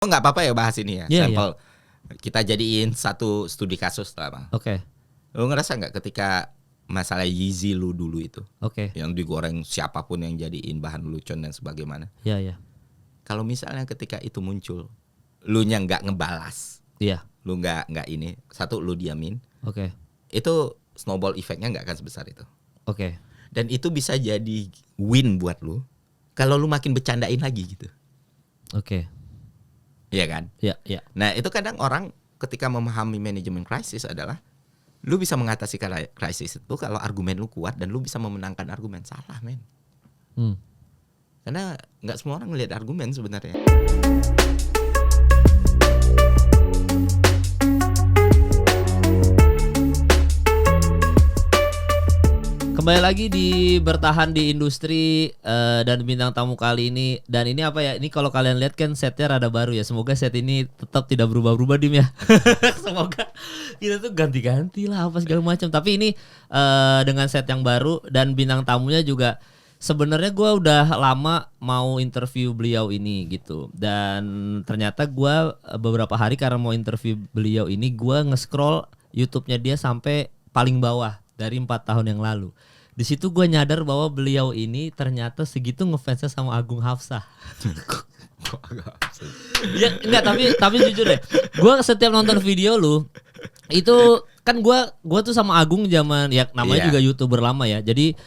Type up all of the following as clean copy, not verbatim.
Oh nggak apa-apa ya bahas ini ya, sampel. Iya. Kita jadiin satu studi kasus lah Bang. Oke. Lu ngerasa nggak ketika masalah Yeezy lu dulu itu, Oke. yang digoreng siapapun yang jadiin bahan lelucon dan sebagaimana. Iya. Kalau misalnya ketika itu muncul, lu nya nggak ngebalas, Iya. lu nggak ini, satu lu diamin, Oke. itu snowball efeknya nggak akan sebesar itu. Oke. Dan itu bisa jadi win buat lu, kalau lu makin bercandain lagi gitu. Oke. Iya kan? Iya. Nah itu kadang orang ketika memahami manajemen krisis adalah lu bisa mengatasi krisis itu kalau argumen lu kuat dan lu bisa memenangkan argumen. Salah men. Karena nggak semua orang ngelihat argumen sebenarnya. Kembali lagi di bertahan di industri dan bintang tamu kali ini. Dan ini apa ya? Ini kalau kalian lihat kan setnya rada baru ya. Semoga set ini tetap tidak berubah-berubah Dim ya. Semoga kita tuh ganti-ganti lah apa segala macam. Tapi ini dengan set yang baru dan bintang tamunya juga. Sebenarnya gue udah lama mau interview beliau ini gitu. Dan ternyata gue beberapa hari karena mau interview beliau ini, gue nge-scroll YouTube-nya dia sampai paling bawah dari 4 tahun yang lalu. Di situ gue nyadar bahwa beliau ini ternyata segitu ngefansnya sama Agung Hafsah. Ya enggak, tapi jujur deh, gue setiap nonton video lu itu kan gue tuh sama Agung zaman ya namanya juga YouTuber lama ya. Jadi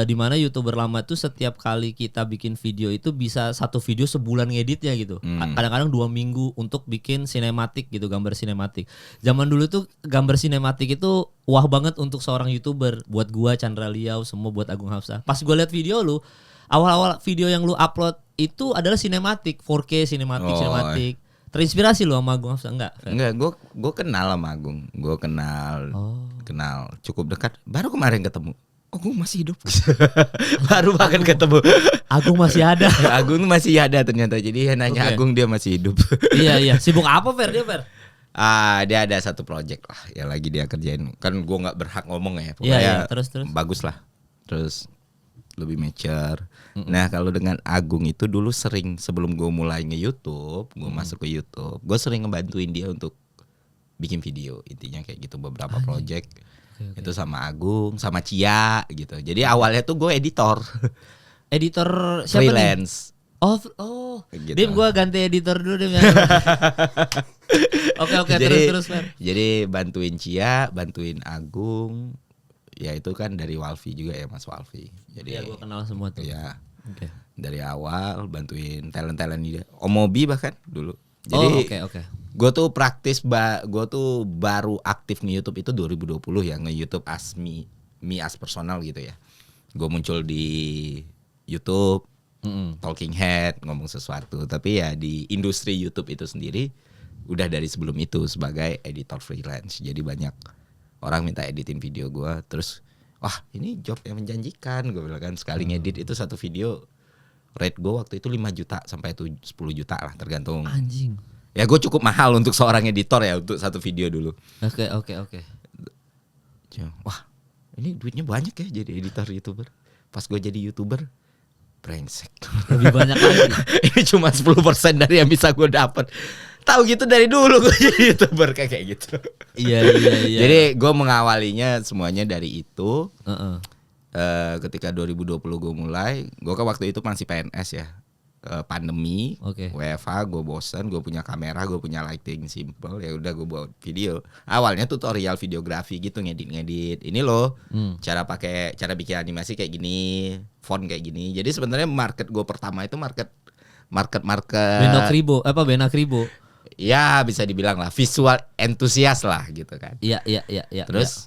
di mana YouTuber lama tuh setiap kali kita bikin video itu bisa satu video sebulan ngeditnya gitu. Kadang-kadang 2 minggu untuk bikin sinematik gitu, gambar sinematik. Zaman dulu tuh gambar sinematik itu wah banget untuk seorang YouTuber. Buat gua, Chandra Liau, semua buat Agung Hafsah. Pas gue liat video lu, awal-awal video yang lu upload itu adalah sinematik, 4K sinematik. Terinspirasi lu sama Agung Hafsah enggak? Enggak, gue kenal sama Agung. Gue kenal cukup dekat. Baru kemarin ketemu. Agung masih hidup. Baru bahkan ketemu. Agung masih ada. Agung masih ada ternyata. Jadi nanya Agung dia masih hidup. Iya. Sibuk apa Fer? Dia ada satu project lah yang lagi dia kerjain. Kan gue nggak berhak ngomong ya. Iya. Terus. Bagus lah. Terus lebih mature. Nah kalau dengan Agung itu dulu sering sebelum gue mulai nge-YouTube, gue masuk ke YouTube, gue sering ngebantuin dia untuk bikin video. Intinya kayak gitu beberapa project. Okay. Itu sama Agung, sama Cia gitu. Jadi awalnya tuh gue editor. Editor siapa freelance. Nih? Oh. Gitu. Dim gue ganti editor dulu Dim ya. Oke, terus Fer. Jadi bantuin Cia, bantuin Agung. Ya itu kan dari Walfi juga ya Mas Walfi. Jadi ya gue kenal semua tuh. Ya. Okay. Dari awal bantuin talent dia. Om Mobi bahkan dulu. Jadi Oke. Gue tuh gue tuh baru aktif di YouTube itu 2020 ya, nge-YouTube me as personal gitu ya. Gue muncul di YouTube, talking head, ngomong sesuatu. Tapi ya di industri YouTube itu sendiri udah dari sebelum itu sebagai editor freelance. Jadi banyak orang minta editin video gue, terus wah ini job yang menjanjikan, gue bilang kan. Sekali ngedit itu satu video rate gue waktu itu 5 juta sampai 10 juta lah tergantung. Anjing. Ya gue cukup mahal untuk seorang editor ya untuk satu video dulu. Oke. Wah ini duitnya banyak ya jadi editor YouTuber. Pas gue jadi YouTuber brengsek. Lebih banyak lagi. Ini cuma 10% dari yang bisa gue dapat. Tahu gitu dari dulu gue jadi YouTuber kayak gitu. Iya. Jadi gue mengawalinya semuanya dari itu. Ketika 2020 gue mulai, gue kan waktu itu masih PNS ya. Pandemi, WFH, gue bosen, gue punya kamera, gue punya lighting simple, ya udah gue buat video. Awalnya tutorial videografi gitu, ngedit. Ini loh, cara bikin animasi kayak gini, font kayak gini. Jadi sebenarnya market gue pertama itu market. Benak Ribo. Ya bisa dibilang lah visual entusias lah gitu kan. Iya. Terus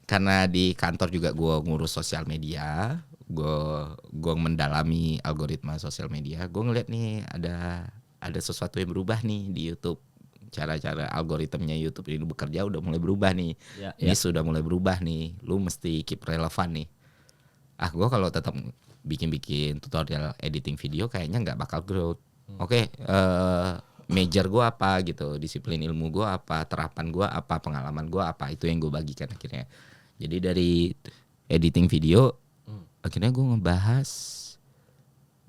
karena di kantor juga gue ngurus sosial media. Gue mendalami algoritma sosial media. Gue ngeliat nih ada sesuatu yang berubah nih di YouTube. Cara-cara algoritmanya YouTube ini bekerja udah mulai berubah nih. Ini sudah mulai berubah nih. Lu mesti keep relevan nih. Gue kalau tetap bikin tutorial editing video kayaknya nggak bakal growth. Major gue apa gitu, disiplin ilmu gue apa, terapan gue apa, pengalaman gue apa, itu yang gue bagikan akhirnya. Jadi dari editing video akhirnya gue ngebahas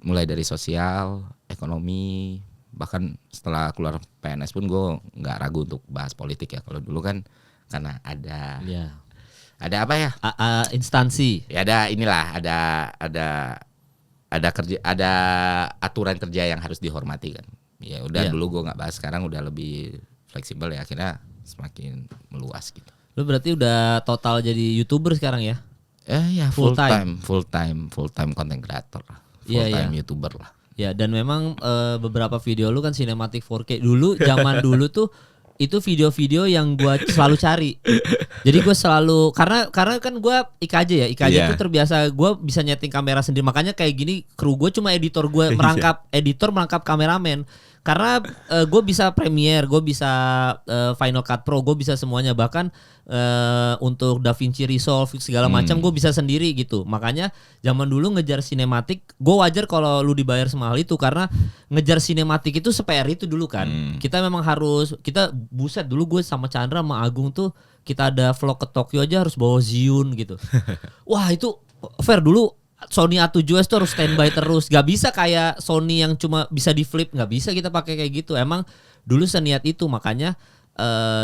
mulai dari sosial, ekonomi, Bahkan setelah keluar PNS pun gue nggak ragu untuk bahas politik ya. Kalau dulu kan karena ada Iya. ada apa ya? Instansi. Ya ada inilah ada kerja, ada aturan kerja yang harus dihormati kan. Ya udah Iya. dulu gue nggak bahas, sekarang udah lebih fleksibel ya, akhirnya semakin meluas gitu. Lu berarti udah total jadi YouTuber sekarang ya? Ya Full full time content creator, full Iya, time iya. YouTuber lah. Ya, dan memang beberapa video lu kan cinematic 4K. Dulu zaman dulu tuh itu video-video yang gua selalu cari. Jadi gua selalu karena kan gua IKJ ya. IKJ Iya. itu terbiasa gua bisa nyeting kamera sendiri. Makanya kayak gini kru gua cuma editor gua merangkap kameramen. Karena gue bisa Premiere, gue bisa Final Cut Pro, gue bisa semuanya. Bahkan untuk DaVinci Resolve segala macam gue bisa sendiri gitu. Makanya zaman dulu ngejar sinematik, gue wajar kalau lu dibayar semahal itu karena ngejar sinematik itu spare itu dulu kan. Kita memang harus, kita buset dulu gue sama Chandra sama Agung tuh kita ada vlog ke Tokyo aja harus bawa Zhiyun gitu. Wah itu fair dulu. Sony A7S tuh harus standby terus. Gak bisa kayak Sony yang cuma bisa di flip. Gak bisa kita pakai kayak gitu. Emang dulu seniat itu. Makanya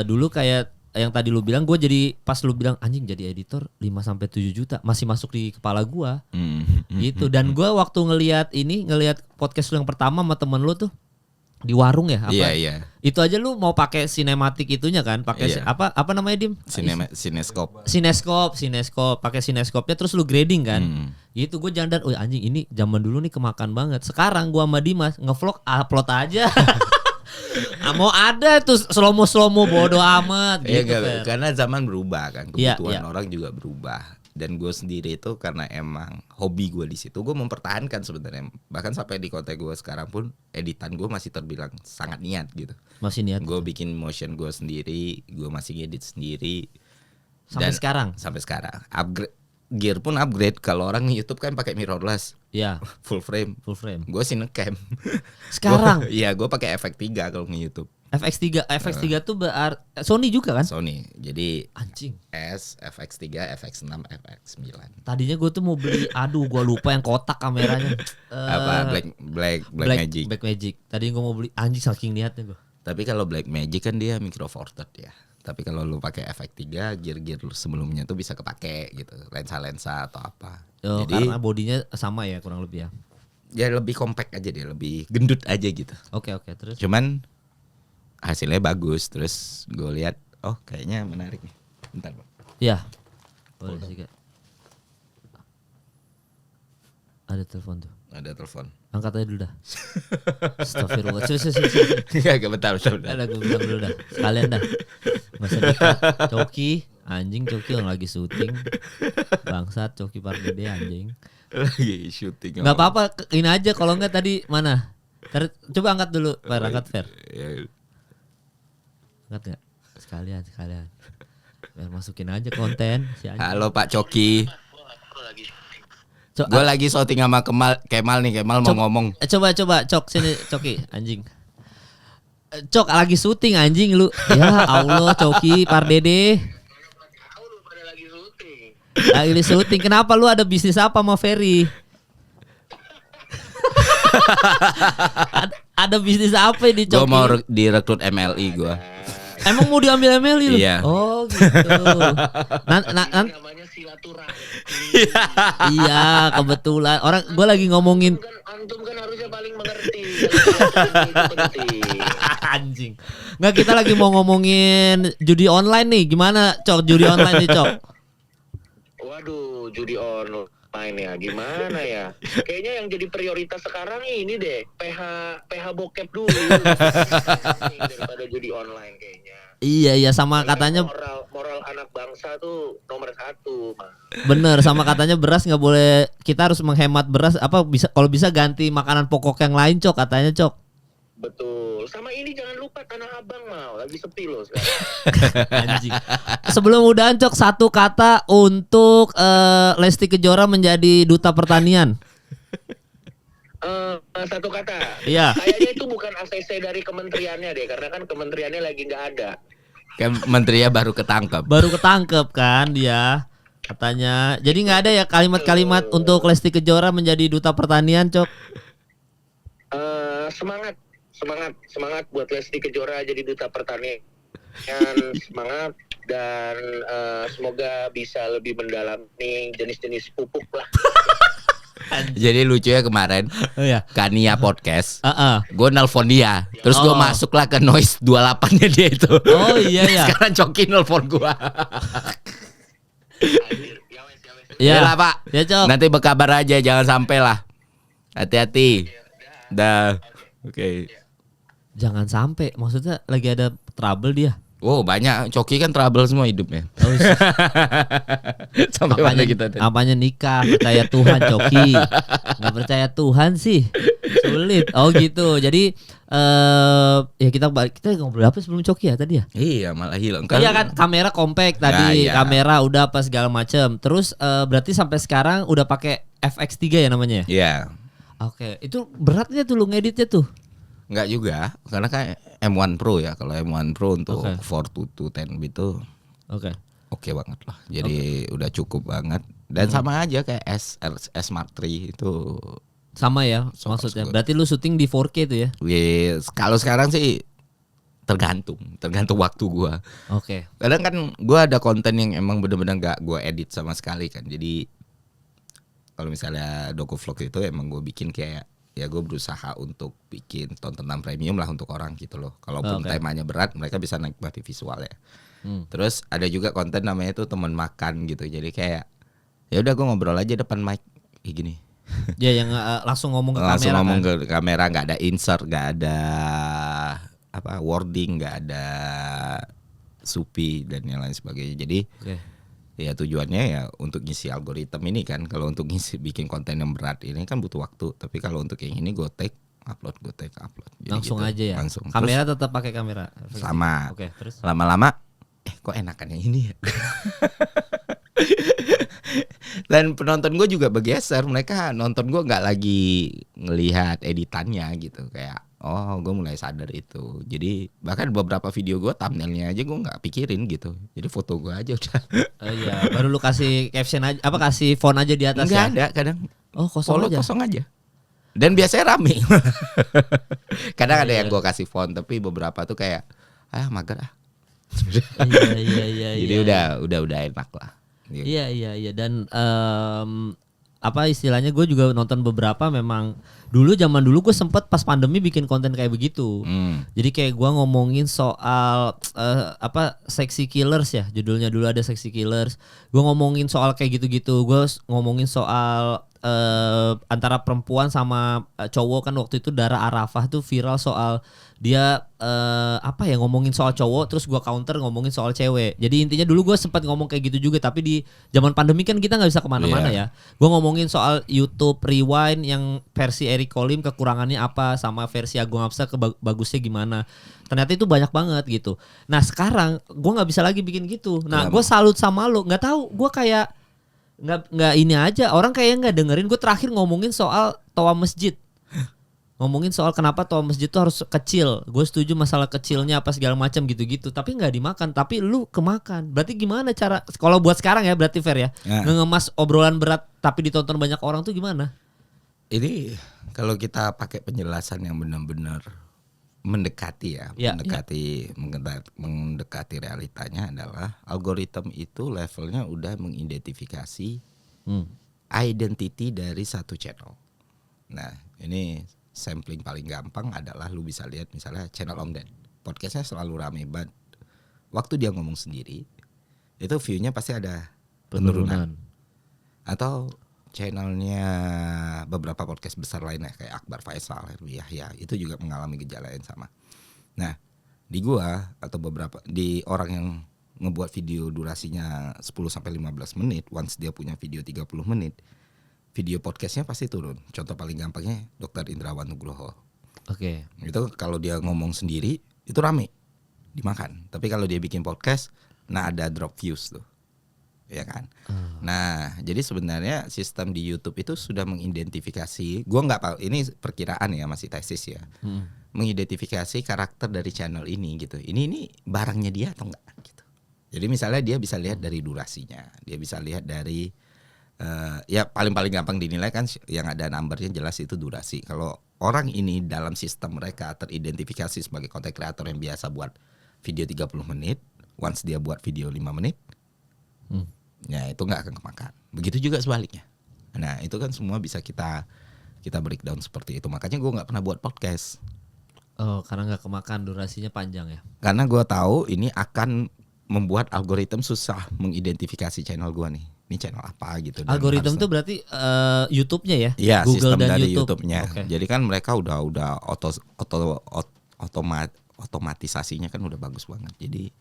dulu kayak yang tadi lu bilang, gue jadi pas lu bilang anjing jadi editor 5-7 juta masih masuk di kepala gue gitu. Dan gue waktu ngelihat podcast lu yang pertama sama temen lu tuh di warung ya apa? Iya. Itu aja lu mau pakai sinematik itunya kan? Pakai Iya. apa namanya Dim? Sineskop. Sineskop, pakai sineskopnya terus lu grading kan? Gitu gue jandar, oh anjing ini zaman dulu nih kemakan banget. Sekarang gua sama Dimas ngevlog upload aja. Mau ada tuh slow-mo bodo amat Iya, gitu. Fer. karena zaman berubah kan, Iya, kebutuhan iya. orang juga berubah. Dan gue sendiri itu karena emang hobi gue di situ, gue mempertahankan sebenarnya. Bahkan sampai di konten gue sekarang pun editan gue masih terbilang sangat niat gitu. Masih niat Gue bikin motion gue sendiri, gue masih ngedit sendiri. sampai Dan sekarang. Sampai sekarang. Upgrade gear pun upgrade. Kalau orang di YouTube kan pakai mirrorless, Iya, full frame. full frame. Gue Cinecam. Sekarang Iya, gue pakai efek 3 kalau nge YouTube. FX3 tuh Sony juga kan? Sony. Jadi Anjing. S, FX3, FX6, FX9. Tadinya gue tuh mau beli, aduh gue lupa yang kotak kameranya. Apa Black Magic. Black Magic. Tadi gue mau beli anjing saking niatnya gue. Tapi kalau Black Magic kan dia micro four third ya. Tapi kalau lu pakai FX3, gear sebelumnya tuh bisa kepake gitu. Lensa-lensa atau apa. Oh, Jadi karena bodinya sama ya kurang lebih ya. ya lebih compact aja dia, lebih gendut aja gitu. Oke terus. Cuman hasilnya bagus. Terus gue lihat, oh kayaknya menarik nih. Bentar Bang. Iya. Boleh juga. Ada telepon tuh. Ada telepon. Angkat aja dulu dah. Astagfirullah. Enggak, bentar. Ada gue bilang dulu dah. Sekalian dah. Gak usah dekat. Coki. Anjing Coki yang lagi syuting. Bangsat Coki Pardede anjing. Lagi syuting. Gak apa-apa. Ini aja kalau enggak tadi mana. Coba angkat dulu. Fer, angkat Fer. Ya, Angkat gak? Sekalian. Biar masukin aja konten. Si anjing. halo Pak Coki. Co- Gue lagi syuting sama Kemal nih. Kemal mau ngomong. Coba Cok sini Coki anjing. Cok lagi syuting anjing lu. Ya Allah Coki Pardede. Lagi syuting. Kenapa lu ada bisnis apa sama Ferry? ada bisnis apa ini Coki? Gue mau direkrut MLI gue. Emang mau diambil MLI lu? Iya. Oh gitu. Namanya silaturahmi. Iya kebetulan. Orang gue lagi ngomongin Antum kan harusnya paling mengerti. Silaturahmi itu penting. anjing. Nggak kita lagi mau ngomongin judi online nih. Gimana Cok judi online nih Cok? Waduh, judi online ya, gimana ya? Kayaknya yang jadi prioritas sekarang ini deh, PH bokep dulu. Daripada judi online kayaknya. Iya sama katanya moral anak bangsa tuh nomor 1. bener sama katanya beras nggak boleh, kita harus menghemat beras apa bisa kalau bisa ganti makanan pokok yang lain Cok katanya Cok. Betul. Sama ini jangan lupa Tanah Abang mau lagi sepi loh sekarang. Anjing. Sebelum udahan Cok satu kata untuk Lesti Kejora menjadi duta pertanian. Satu kata. Iya. Kayaknya itu bukan ACC dari kementeriannya deh, karena kan kementeriannya lagi nggak ada. Kan menterinya baru ketangkep. Baru ketangkep kan dia katanya. Jadi nggak ada ya kalimat-kalimat untuk Lesti Kejora menjadi duta pertanian Cok. Semangat semangat buat Lesti Kejora jadi duta pertanian. Semangat dan semoga bisa lebih mendalami jenis-jenis pupuk lah. Jadi lucu ya kemarin Oh ya. Kania podcast. Heeh. Gue nelpon dia. Terus gue Oh. masuk lah ke noise 28-nya dia itu. Oh iya ya. Sekarang Coki nelpon gue. Anjir, ya wes. Ya. lah Pak. Ya, Cok. Nanti berkabar aja, jangan sampai lah. Hati-hati. Dah. Oke. Jangan sampai, maksudnya lagi ada trouble dia. Oh banyak, Coki kan trouble semua hidupnya. Oh, Sampai mana apanya, kita tadi? apanya nikah, percaya Tuhan Coki. Nggak percaya Tuhan sih. Sulit. Oh gitu. Jadi ya kita ngobrol apa sebelum Coki ya tadi ya? Iya malah hilang. Iya kan kamera compact tadi, iya. kamera udah apa segala macem. Terus berarti sampai sekarang udah pakai FX3 ya namanya ya? Iya. Oke, itu beratnya tuh lu ngeditnya tuh. Enggak juga, karena kan M1 Pro ya. Kalau M1 Pro untuk Oke. 4:10 itu Oke. oke banget lah. Jadi udah cukup banget. Dan sama aja kayak S Mark III itu. Sama ya So maksudnya. good. Berarti lu syuting di 4K tuh ya? Kalau sekarang sih tergantung waktu gua. Oke. Kadang kan gua ada konten yang emang bener-bener gak gua edit sama sekali kan. Jadi kalau misalnya doku vlog itu emang gue bikin kayak ya gue berusaha untuk bikin tontonan premium lah untuk orang gitu loh. Kalaupun Oke. temanya berat, mereka bisa nikmati visualnya. Hmm. Terus ada juga konten namanya itu teman makan gitu. Jadi kayak ya udah gue ngobrol aja depan mic kayak gini. Ya yang langsung ngomong ke Langsung kamera ngomong kan? ke kamera, nggak ada insert, nggak ada apa wording, nggak ada supi dan yang lain sebagainya. Jadi Oke. ya tujuannya ya untuk ngisi algoritma ini kan. Kalau untuk ngisi bikin konten yang berat ini kan butuh waktu. Tapi kalau untuk yang ini gue take upload. Jadi Langsung gitu. aja ya. Langsung. Kamera tetap pakai kamera. Sama. Oke, terus. Terus lama-lama kok enakan yang ini ya. Dan penonton gue juga bergeser. Mereka nonton gue nggak lagi ngelihat editannya gitu. Kayak oh gue mulai sadar itu. Jadi bahkan beberapa video gue thumbnailnya aja gue nggak pikirin gitu. Jadi foto gue aja udah. Oh iya, baru lu kasih caption aja apa kasih font aja di atas Nggak ya? ada kadang. Oh, kosong Follow aja. kosong aja. Dan biasanya rame. Kadang ada Iya. yang gue kasih font tapi beberapa tuh kayak mager ah. Iya. Jadi udah enak lah. Gitu. Iya dan apa istilahnya gue juga nonton beberapa memang zaman dulu gue sempet pas pandemi bikin konten kayak begitu. Jadi kayak gue ngomongin soal apa Sexy Killers ya judulnya dulu ada Sexy Killers. Gue ngomongin soal kayak gitu-gitu. Gue ngomongin soal antara perempuan sama cowok kan waktu itu Dara Arafah tuh viral soal dia apa ya ngomongin soal cowok terus gua counter ngomongin soal cewek. Jadi intinya dulu gue sempat ngomong kayak gitu juga tapi di zaman pandemi kan kita nggak bisa kemana-mana ya. Gue ngomongin soal YouTube Rewind yang versi Eric Kolim kekurangannya apa sama versi Agung Hapsa bagusnya gimana. Ternyata itu banyak banget gitu. Nah sekarang gue nggak bisa lagi bikin gitu. Nah gue salut sama lo. Nggak tahu gue kayak nggak ini aja orang kayak nggak dengerin. Gue terakhir ngomongin soal toa masjid. Ngomongin soal kenapa toa masjid itu harus kecil. Gue setuju masalah kecilnya apa segala macam gitu-gitu. Tapi nggak dimakan. Tapi lu kemakan. Berarti gimana cara? Kalau buat sekarang ya berarti fair ya. Ngemas obrolan berat tapi ditonton banyak orang tuh gimana? Ini kalau kita pakai penjelasan yang benar-benar mendekati mendekati realitanya adalah algoritma itu levelnya udah mengidentifikasi identity dari satu channel. Nah ini sampling paling gampang adalah lu bisa lihat misalnya channel Om Ded. Podcastnya selalu rame banget. Waktu dia ngomong sendiri, itu view-nya pasti ada penurunan. Atau channelnya beberapa podcast besar lainnya kayak Akbar Faisal, Herwi Yahya, itu juga mengalami gejala yang sama. Nah, di gua atau beberapa di orang yang ngebuat video durasinya 10-15 menit, once dia punya video 30 menit, video podcastnya pasti turun. Contoh paling gampangnya Dr. Indrawan Nugroho. Oke. Itu kalau dia ngomong sendiri itu rame, dimakan. Tapi kalau dia bikin podcast, nah ada drop views tuh, ya kan. Nah, jadi sebenarnya sistem di YouTube itu sudah mengidentifikasi. Gua nggak tahu, ini perkiraan ya, masih tesis ya. Mengidentifikasi karakter dari channel ini gitu. Ini barangnya dia atau enggak gitu. Jadi misalnya dia bisa lihat dari durasinya, dia bisa lihat dari ya paling gampang dinilai kan yang ada numbernya jelas itu durasi. Kalau orang ini dalam sistem mereka teridentifikasi sebagai content creator yang biasa buat video 30 menit, once dia buat video 5 menit, ya itu nggak akan kemakan. Begitu juga sebaliknya. Nah itu kan semua bisa kita breakdown seperti itu. Makanya gue nggak pernah buat podcast. Oh, karena nggak kemakan, durasinya panjang ya. Karena gue tahu ini akan membuat algoritma susah mengidentifikasi channel gue nih. Ini channel apa gitu. Dan Algoritma harus- itu berarti YouTube-nya ya? Iya, Google sistem dan dari YouTube. YouTube-nya. Oke. Jadi kan mereka udah otomatisasinya kan udah bagus banget. Jadi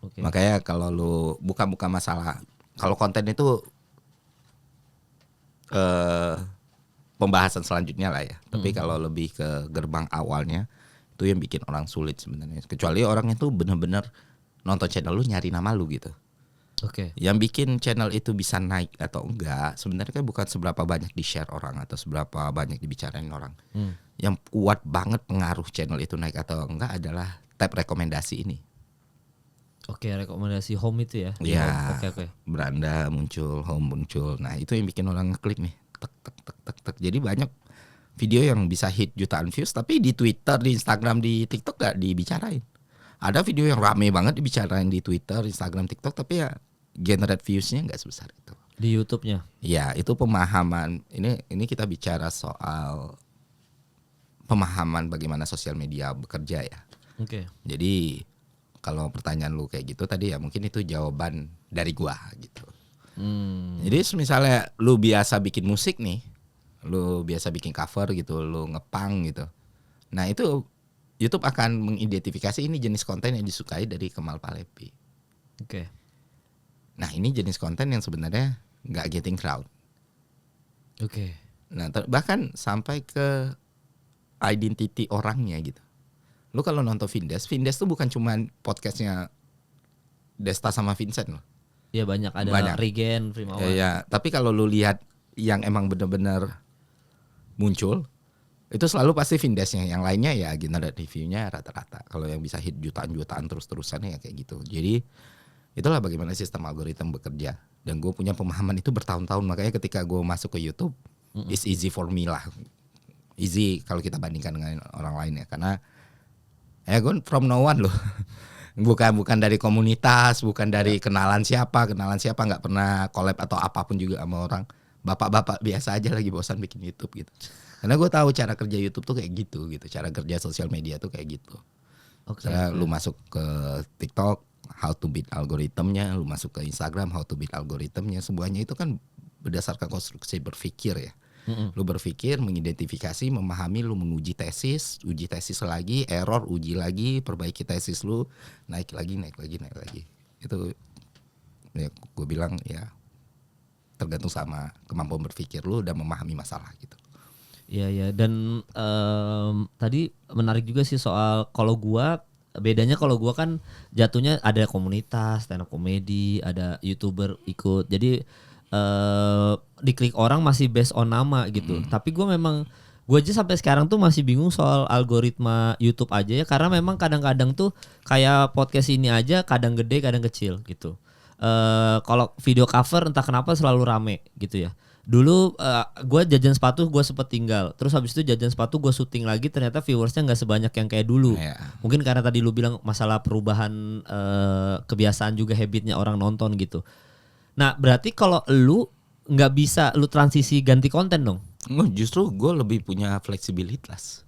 Oke. makanya kalau lu bukan masalah, kalau konten itu pembahasan selanjutnya lah ya. Tapi kalau lebih ke gerbang awalnya itu yang bikin orang sulit sebenarnya. Kecuali orang itu benar-benar nonton channel lu nyari nama lu gitu. Oke. Yang bikin channel itu bisa naik atau enggak sebenarnya kan bukan seberapa banyak di-share orang atau seberapa banyak dibicarain orang. Yang kuat banget pengaruh channel itu naik atau enggak adalah tab rekomendasi ini. Oke, rekomendasi home itu ya? Iya. Oke. Beranda muncul, home muncul. Nah, itu yang bikin orang ngeklik nih. Tek tek tek tek tek. Jadi banyak video yang bisa hit jutaan views tapi di Twitter, di Instagram, di TikTok gak dibicarain. Ada video yang rame banget dibicarain di Twitter, Instagram, TikTok tapi ya generate views-nya gak sebesar itu. Di YouTube-nya? Ya, itu pemahaman. Ini kita bicara soal pemahaman bagaimana sosial media bekerja ya. Oke. Jadi kalau pertanyaan lu kayak gitu tadi ya mungkin itu jawaban dari gua gitu. Jadi misalnya lu biasa bikin musik nih, lu biasa bikin cover gitu, lu ngepang gitu. Nah itu YouTube akan mengidentifikasi ini jenis konten yang disukai dari Kemal Palevi. Oke. Nah ini jenis konten yang sebenarnya nggak getting crowd. Oke. Nah bahkan sampai ke identity orangnya gitu. Lu kalau nonton Vindes tuh bukan cuman podcastnya Desta sama Vincent loh. Ya banyak, ada Banyak. Regen, Primawan. Ya, tapi kalau lu lihat yang emang benar-benar muncul itu selalu pasti Vindesnya, yang lainnya ya generate reviewnya rata-rata. Kalau yang bisa hit jutaan-jutaan terus-terusan ya kayak gitu. Jadi itulah bagaimana sistem algoritma bekerja. Dan gue punya pemahaman itu bertahun-tahun, makanya ketika gue masuk ke YouTube, it's easy for me lah. Easy kalau kita bandingkan dengan orang lain ya, karena ya gue from no one loh. bukan dari komunitas, bukan dari kenalan siapa nggak pernah collab atau apapun juga sama orang. Bapak-bapak biasa aja lagi bosan bikin YouTube gitu. Karena gue tahu cara kerja YouTube tuh kayak gitu, cara kerja sosial media tuh kayak gitu. Oke. Karena lu masuk ke TikTok, how to beat algoritmnya, lu masuk ke Instagram, how to beat algoritmnya, semuanya itu kan berdasarkan konstruksi berpikir ya. Lu berpikir, mengidentifikasi, memahami, lu menguji tesis, uji tesis lagi, error, uji lagi, perbaiki tesis lu, naik lagi. Itu ya gue bilang ya tergantung sama kemampuan berpikir lu dan memahami masalah gitu. Iya, dan tadi menarik juga sih soal kalau gua, bedanya kalau gua kan jatuhnya ada komunitas, stand up komedi, ada YouTuber ikut. Jadi diklik orang masih based on nama gitu. Tapi gue aja sampai sekarang tuh masih bingung soal algoritma YouTube aja ya, karena memang kadang-kadang tuh kayak podcast ini aja kadang gede kadang kecil gitu. Kalau video cover entah kenapa selalu rame gitu ya. Dulu gue jajan sepatu gue sempet tinggal, terus habis itu jajan sepatu gue syuting lagi, ternyata viewersnya nggak sebanyak yang kayak dulu. Mungkin karena tadi lu bilang masalah perubahan kebiasaan juga, habitnya orang nonton gitu. Nah berarti kalau lu nggak bisa lu transisi ganti konten dong? Justru gue lebih punya fleksibilitas.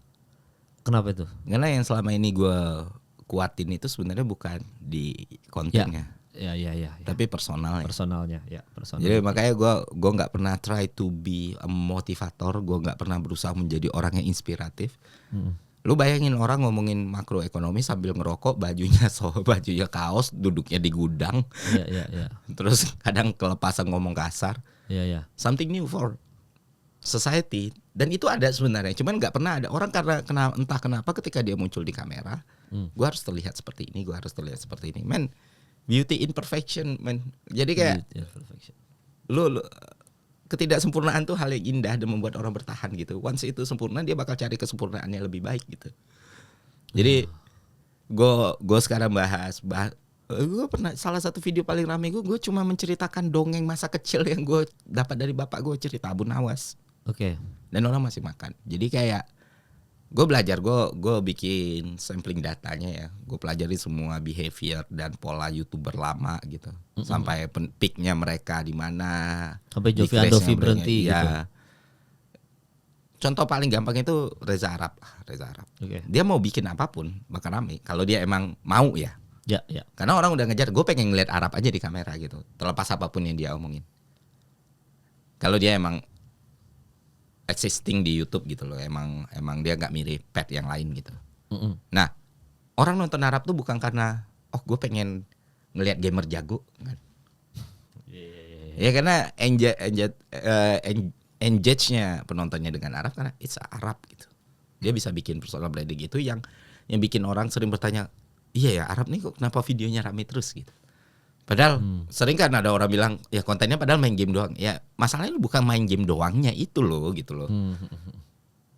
Kenapa itu? Karena yang selama ini gue kuatin itu sebenarnya bukan di kontennya, Ya. tapi personalnya. Personalnya. Jadi makanya gue nggak pernah try to be a motivator, gue nggak pernah berusaha menjadi orang yang inspiratif. Lu bayangin orang ngomongin makroekonomi sambil ngerokok, bajunya kaos, duduknya di gudang. Iya. Terus kadang kelepasan ngomong kasar. Iya. Something new for society. Dan itu ada sebenarnya, cuman nggak pernah ada orang karena entah kenapa ketika dia muncul di kamera, gue harus terlihat seperti ini, man. Beauty imperfection, man. Jadi kayak lu ketidaksempurnaan tuh hal yang indah dan membuat orang bertahan gitu. Once itu sempurna, dia bakal cari kesempurnaannya lebih baik gitu. Jadi gue sekarang bahas gue pernah, salah satu video paling rame gue cuma menceritakan dongeng masa kecil yang gue dapat dari bapak gue, cerita Abu Nawas. Oke. Dan orang masih makan. Jadi kayak gue belajar, gue bikin sampling datanya ya, gue pelajari semua behavior dan pola YouTuber lama gitu, sampai peaknya mereka di mana, Sampai Jovi decrease-nya Andovi mereka, berhenti ya. gitu. Contoh paling gampang itu Reza Arab. Oke. Dia mau bikin apapun bakal rame kalau dia emang mau ya. Ya. Karena orang udah ngejar, gue pengen ngeliat Arab aja di kamera gitu, terlepas apapun yang dia omongin. Kalau dia emang existing di YouTube gitu loh, emang dia nggak mirip pet yang lain gitu. Nah, orang nonton Arab tuh bukan karena gue pengen ngelihat gamer jago, kan? Ya karena engage-nya penontonnya dengan Arab karena it's Arab gitu. Dia bisa bikin personal branding gitu yang bikin orang sering bertanya, iya ya Arab nih kok kenapa videonya rame terus gitu. Padahal sering kan ada orang bilang ya kontennya padahal main game doang. Ya masalahnya bukan main game doangnya itu loh gitu loh.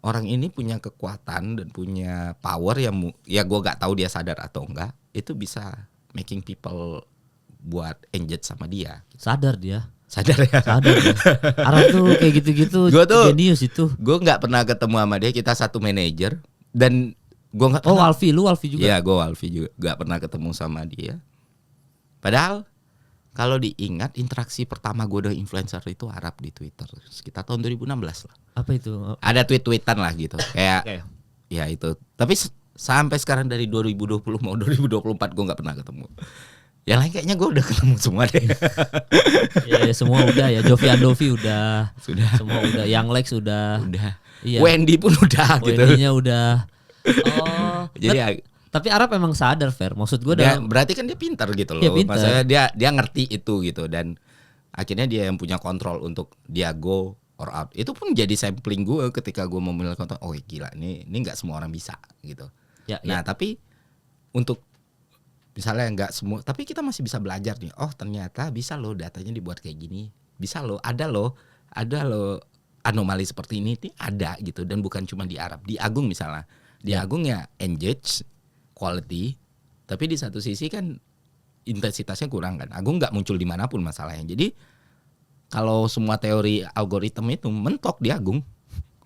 Orang ini punya kekuatan dan punya power yang ya gue gak tahu dia sadar atau enggak, itu bisa making people buat engage sama dia. Sadar dia. Sadar ya. Sadar dia. Arab tuh kayak gitu-gitu. Gua tuh genius itu. Gue nggak pernah ketemu sama dia, kita satu manajer dan gue nggak. Oh Walfi, lu Walfi juga? Iya gue Walfi juga, nggak pernah ketemu sama dia. Padahal kalau diingat interaksi pertama gue dengan influencer itu Arab di Twitter sekitar tahun 2016 lah. Apa itu? Ada tweet-tweetan lah gitu kayak Oke. ya itu. Tapi sampai sekarang dari 2020 mau 2024 gue nggak pernah ketemu. Yang lain kayaknya gue udah ketemu semua deh. Ya, semua udah ya. Jovi Andovi udah. Sudah. Semua udah. Young Lex udah. Udah. Iya. Wendy pun udah gitu. Wendy-nya udah. Oh. Jadi Tapi Arab emang sadar, Fer. Maksud gue berarti kan dia pintar gitu loh. Iya, pintar. Maksudnya dia ngerti itu gitu dan akhirnya dia yang punya kontrol untuk dia go or out. Itu pun jadi sampling gue ketika gue memilih konten. Oh gila, ini nggak semua orang bisa gitu. Ya, Nah tapi untuk misalnya nggak semua, tapi kita masih bisa belajar nih. Oh ternyata bisa loh datanya dibuat kayak gini. Bisa loh, ada loh anomali seperti ini nih ada gitu. Dan bukan cuma di Arab, di Agung misalnya. Di Agung ya engage, quality, tapi di satu sisi kan intensitasnya kurang kan. Agung nggak muncul dimanapun masalahnya. Jadi kalau semua teori algoritma itu mentok di Agung.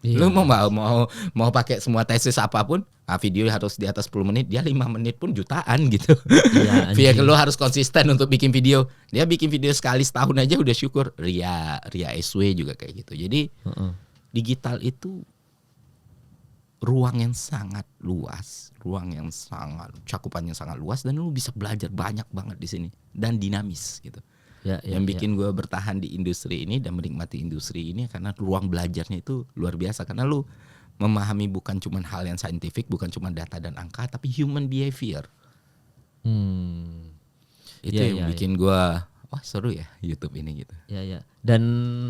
Iya. Lu mau pakai semua tesis apapun, video harus di atas 10 menit, dia 5 menit pun jutaan gitu. Iya, Via anjing. lu harus konsisten untuk bikin video. Dia bikin video sekali setahun aja udah syukur. Ria SW juga kayak gitu. Jadi digital itu ruang yang sangat luas, cakupannya sangat luas dan lu bisa belajar banyak banget di sini dan dinamis gitu. Yang bikin gue bertahan di industri ini dan menikmati industri ini karena ruang belajarnya itu luar biasa karena lu memahami bukan cuma hal yang saintifik, bukan cuma data dan angka, tapi human behavior. Itu yang bikin gue wah seru ya YouTube ini gitu. Ya. Dan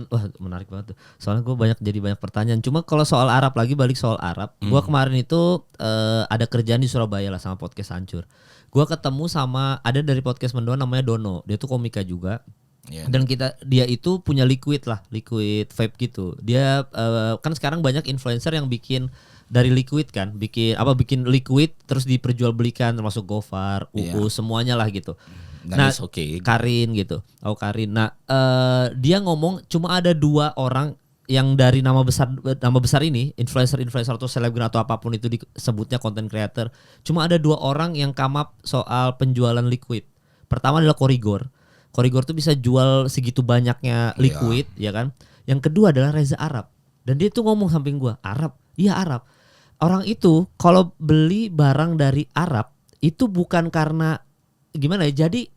wah menarik banget tuh. Soalnya gue jadi banyak pertanyaan. Cuma kalau soal Arab lagi balik soal Arab. Gue kemarin itu ada kerjaan di Surabaya lah sama podcast Hancur. Gue ketemu sama ada dari podcast Mendoan namanya Dono. Dia tuh komika juga. Yeah. Dan dia itu punya liquid vape gitu. Dia kan sekarang banyak influencer yang bikin dari liquid kan, bikin liquid terus diperjualbelikan termasuk Gofar, semuanya lah gitu. Nah, Karin gitu. Karin. Nah, dia ngomong cuma ada 2 orang yang dari nama besar ini, influencer atau selebgram atau apapun itu disebutnya content creator. Cuma ada 2 orang yang come up soal penjualan liquid. Pertama adalah Korigor. Korigor tuh bisa jual segitu banyaknya liquid, ya kan? Yang kedua adalah Reza Arab. Dan dia tuh ngomong samping gua, Arab. Iya Arab. Orang itu kalau beli barang dari Arab itu bukan karena gimana ya? Jadi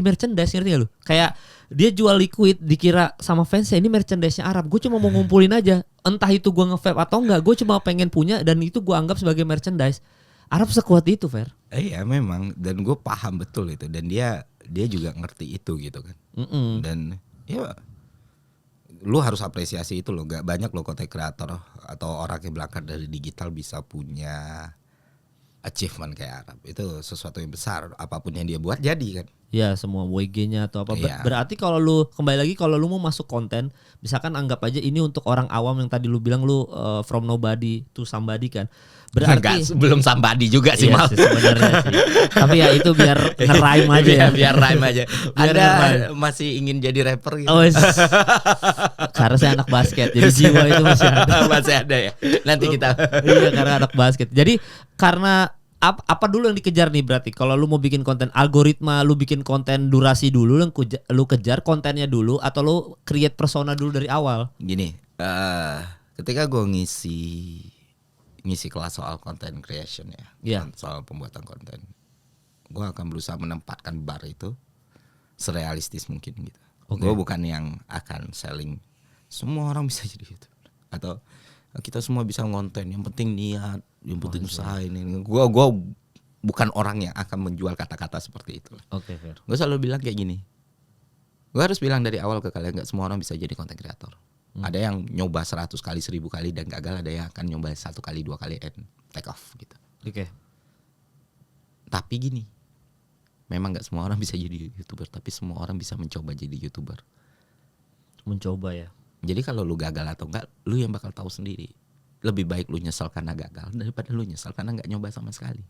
merchandise, ngerti gak lu? Kayak dia jual liquid dikira sama fansnya ini merchandise-nya Arab. Gue cuma mau ngumpulin aja. Entah itu gue nge-vape atau enggak, gue cuma pengen punya dan itu gue anggap sebagai merchandise. Arab sekuat itu, Fer. Iya memang, dan gue paham betul itu dan dia juga ngerti itu gitu kan. Dan ya lu harus apresiasi itu loh. Gak banyak loh content creator atau orang yang berangkat dari digital bisa punya achievement kayak Arab. Itu sesuatu yang besar. Apapun yang dia buat jadi kan. Ya semua WG-nya atau apa. Iya. Berarti kalau lu kembali lagi kalau lu mau masuk konten, misalkan anggap aja ini untuk orang awam yang tadi lu bilang lu from nobody to somebody kan. Berarti Belum somebody juga sih, iya Mal. sih, sebenarnya sih. Tapi ya itu biar nge-rhyme aja ya. Biar rhyme aja. Biar Anda nge-rhyme. masih ingin jadi rapper gitu? Oh, karena saya anak basket, jadi jiwa itu masih ada. Masih ada ya. Nanti kita Iya, karena anak basket. Jadi karena apa dulu yang dikejar nih berarti? Kalau lu mau bikin konten algoritma, lu bikin konten durasi dulu, lu kejar kontennya dulu, atau lu create persona dulu dari awal? gini, ketika gue ngisi kelas soal content creation ya, Iya. soal pembuatan konten, gue akan berusaha menempatkan bar itu serealistis mungkin gitu. Oke. Gue bukan yang akan selling semua orang bisa jadi YouTuber atau kita semua bisa ngonten, yang penting niat, yang penting usaha ini. Gue bukan orang yang akan menjual kata-kata seperti itu. Oke, fair. Gue selalu bilang kayak gini. Gue harus bilang dari awal ke kalian, gak semua orang bisa jadi content creator. Ada yang nyoba 100 kali, 1000 kali dan gagal. Ada yang akan nyoba 1 kali, 2 kali and take off gitu. Oke. Tapi gini, memang gak semua orang bisa jadi YouTuber, tapi semua orang bisa mencoba jadi YouTuber. Mencoba ya. Jadi kalau lu gagal atau enggak, lu yang bakal tahu sendiri. Lebih baik lu nyesel karena gagal daripada lu nyesel karena gak nyoba sama sekali.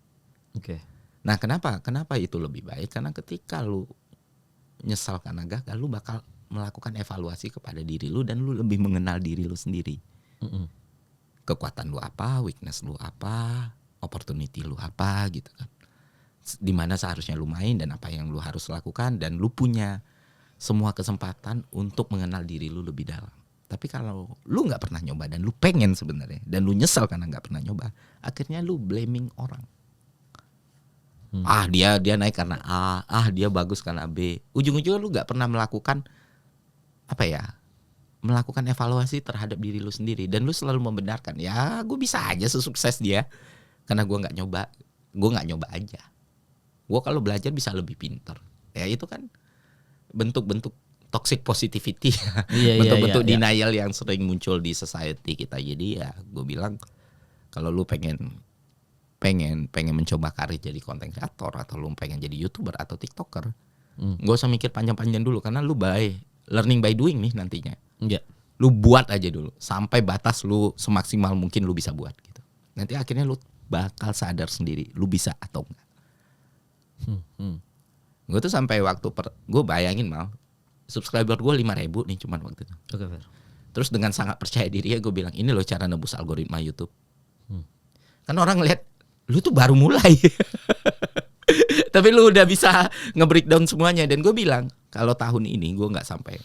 Oke. Nah kenapa itu lebih baik? Karena ketika lu nyesal karena gagal, lu bakal melakukan evaluasi kepada diri lu dan lu lebih mengenal diri lu sendiri. Kekuatan lu apa, weakness lu apa, opportunity lu apa gitu kan. Di mana seharusnya lu main dan apa yang lu harus lakukan, dan lu punya semua kesempatan untuk mengenal diri lu lebih dalam. Tapi kalau lu nggak pernah nyoba dan lu pengen sebenarnya dan lu nyesel karena nggak pernah nyoba, akhirnya lu blaming orang. Dia naik karena A, dia bagus karena B. Ujung-ujungnya lu nggak pernah melakukan melakukan evaluasi terhadap diri lu sendiri, dan lu selalu membenarkan, ya gue bisa aja sesukses dia karena gue nggak nyoba aja. Gue kalau belajar bisa lebih pintar. Ya itu kan bentuk-bentuk toxic positivity, bentuk-bentuk denial yang sering muncul di society kita. Jadi ya gue bilang, kalau lu pengen mencoba karir jadi content creator, atau lu pengen jadi YouTuber atau TikToker, gak usah mikir panjang-panjang dulu, karena lu learning by doing nih nantinya. Iya. Lu buat aja dulu sampai batas lu semaksimal mungkin lu bisa buat gitu. Nanti akhirnya lu bakal sadar sendiri lu bisa atau enggak. Gue tuh sampai waktu gue bayangin mal, subscriber gue 5.000 nih cuman waktu itu. Oke, fair. Terus dengan sangat percaya diri ya gue bilang, ini loh cara nebus algoritma YouTube. Kan orang ngeliat lu tuh baru mulai, tapi lu udah bisa nge-breakdown semuanya. Dan gue bilang kalau tahun ini gue nggak sampai.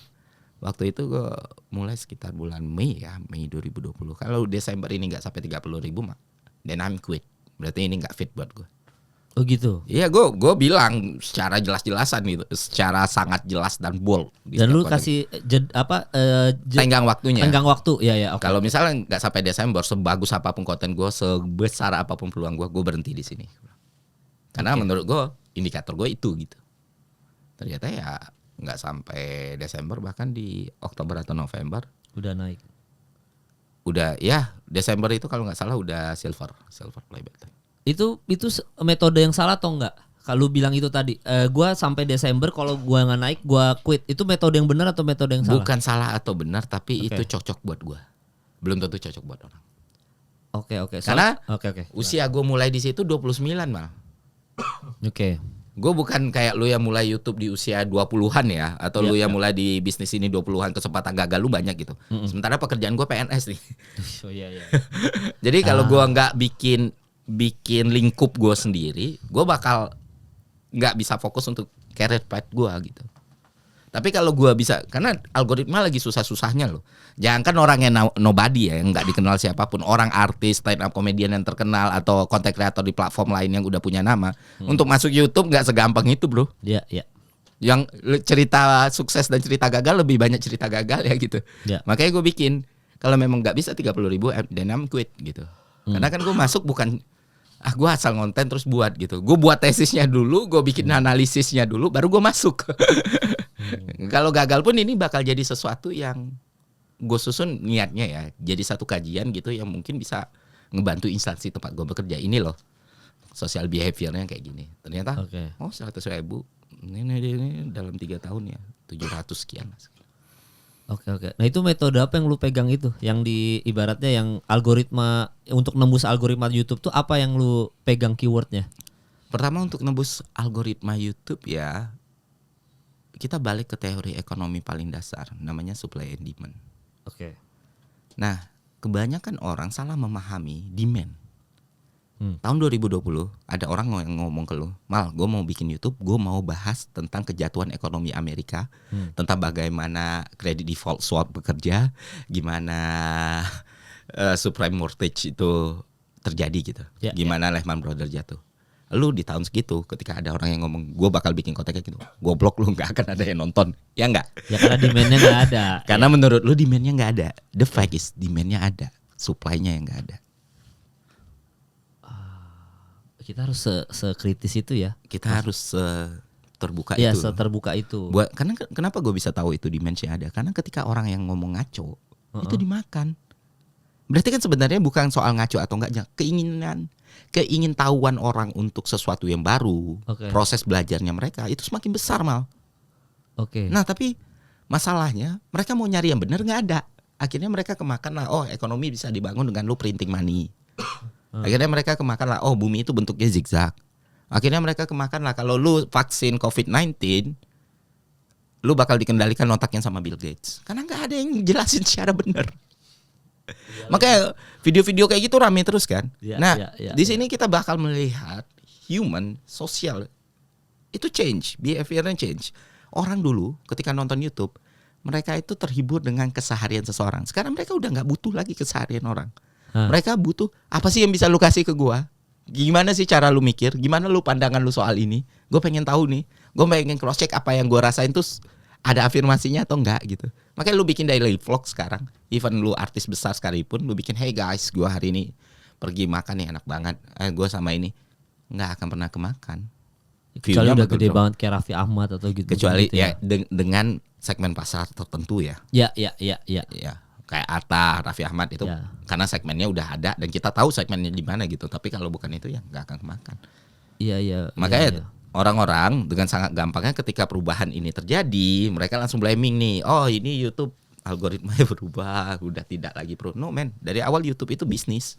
Waktu itu gue mulai sekitar bulan Mei 2020. Kalau Desember ini nggak sampai 30.000 mah, then I'm quit. Berarti ini nggak fit buat gue. Oh gitu. Iya, gue bilang secara jelas-jelasan gitu, secara sangat jelas dan bold. Dan lu kasih tenggang waktunya. Tenggang waktu, ya. Okay. Kalau misalnya nggak sampai Desember, sebagus apapun konten gue, sebesar apapun peluang gue berhenti di sini. Karena menurut gue indikator gue itu gitu. Ternyata ya nggak sampai Desember, bahkan di Oktober atau November udah naik. Udah ya, Desember itu kalau nggak salah udah silver play button. Itu metode yang salah atau enggak? Kalau bilang itu tadi, gua sampai Desember, kalau gua nggak naik gua quit. Itu metode yang benar atau metode yang salah? Bukan salah atau benar, tapi itu cocok buat gua. Belum tentu cocok buat orang. Oke. Karena Oke. usia gua mulai di situ 29 mal. Oke. Gue bukan kayak lu yang mulai YouTube di usia 20-an ya, atau lu yang mulai di bisnis ini 20-an, kesempatan gagal lu banyak gitu. Sementara pekerjaan gue PNS nih. Oh iya. Jadi kalau gue nggak bikin lingkup gue sendiri, gue bakal nggak bisa fokus untuk career path gue gitu. Tapi kalau gue bisa, karena algoritma lagi susah-susahnya loh. Jangankan orang yang nobody ya, yang nggak dikenal siapapun, orang artis, stand up comedian yang terkenal atau content creator di platform lain yang udah punya nama, untuk masuk YouTube nggak segampang itu bro. Iya. Yang cerita sukses dan cerita gagal lebih banyak cerita gagal ya gitu. Ya. Makanya gue bikin, kalau memang nggak bisa 30.000, then I'm quit gitu. Karena kan gue masuk bukan gue asal ngonten terus buat gitu. Gue buat tesisnya dulu, gue bikin analisisnya dulu, baru gue masuk. Kalau gagal pun ini bakal jadi sesuatu yang gue susun niatnya ya, jadi satu kajian gitu yang mungkin bisa ngebantu instansi tempat gue bekerja. Ini loh social behaviornya kayak gini. Ternyata 100.000 Ini dalam 3 tahun ya 700 sekian. Oke. Nah itu metode apa yang lu pegang itu? Yang di ibaratnya yang algoritma untuk nembus algoritma YouTube tuh apa yang lu pegang keywordnya? Pertama untuk nembus algoritma YouTube ya kita balik ke teori ekonomi paling dasar namanya supply and demand. Oke. Nah kebanyakan orang salah memahami demand. Tahun 2020 ada orang yang ngomong ke lu, Mal, gue mau bikin YouTube, gue mau bahas tentang kejatuhan ekonomi Amerika, tentang bagaimana credit default swap bekerja, gimana subprime mortgage itu terjadi gitu, gimana Lehman Brothers jatuh. Lu di tahun segitu ketika ada orang yang ngomong gue bakal bikin konten kayak gitu, goblok lu nggak akan ada yang nonton, ya nggak? Ya karena demandnya nggak ada. Karena menurut lu demandnya nggak ada, the fact is demandnya ada, supply-nya yang nggak ada. Kita harus sekritis itu ya. Kita harus terbuka ya, itu. Seterbuka itu. Karena kenapa gue bisa tahu itu dimensi ada? Karena ketika orang yang ngomong ngaco itu dimakan. Berarti kan sebenarnya bukan soal ngaco atau enggaknya, keingintahuan orang untuk sesuatu yang baru, proses belajarnya mereka itu semakin besar mal. Nah tapi masalahnya mereka mau nyari yang benar nggak ada. Akhirnya mereka kemakan lah. Oh ekonomi bisa dibangun dengan lu printing money. Akhirnya mereka kemakan lah, oh bumi itu bentuknya zigzag. Akhirnya mereka kemakan lah, kalau lu vaksin COVID-19, lu bakal dikendalikan otaknya sama Bill Gates. Karena gak ada yang jelasin secara benar. Makanya video-video kayak gitu rame terus kan. Di sini kita bakal melihat human, sosial, itu change, behaviornya change. Orang dulu ketika nonton YouTube, mereka itu terhibur dengan keseharian seseorang. Sekarang mereka udah gak butuh lagi keseharian orang. Mereka butuh apa sih yang bisa lu kasih ke gua? Gimana sih cara lu mikir? Gimana lu pandangan lu soal ini? Gue pengen tahu nih. Gue pengen cross check apa yang gua rasain tuh ada afirmasinya atau enggak gitu. Makanya lu bikin daily vlog sekarang. Even lu artis besar sekalipun lu bikin, hey guys, gua hari ini pergi makan nih enak banget. Gua sama ini nggak akan pernah kemakan. Kecuali udah gede banget kayak Raffi Ahmad atau gitu. Kecuali gitu ya dengan segmen pasar tertentu ya. Ya. Kayak Atta, Raffi Ahmad itu karena segmennya udah ada dan kita tahu segmennya di mana gitu. Tapi kalau bukan itu ya nggak akan kemakan. Iya. Makanya orang-orang dengan sangat gampangnya ketika perubahan ini terjadi, mereka langsung blaming nih. Oh ini YouTube algoritmanya berubah, udah tidak lagi pro. No man, dari awal YouTube itu bisnis.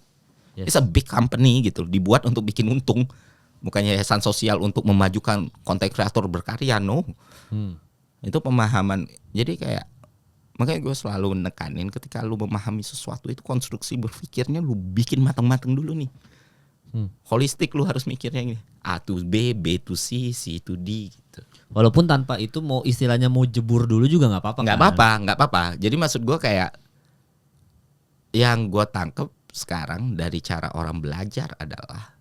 It's a big company gitu, dibuat untuk bikin untung. Bukan yayasan sosial untuk memajukan konten kreator berkarya, no. Itu pemahaman. Jadi kayak makanya gue selalu nekanin ketika lu memahami sesuatu itu konstruksi berpikirnya lu bikin matang-matang dulu nih. Holistik lu harus mikirnya ini A to B, B to C, C to D gitu. Walaupun tanpa itu mau istilahnya mau jebur dulu juga nggak apa-apa. Nggak apa-apa. Jadi maksud gue kayak yang gue tangkep sekarang dari cara orang belajar adalah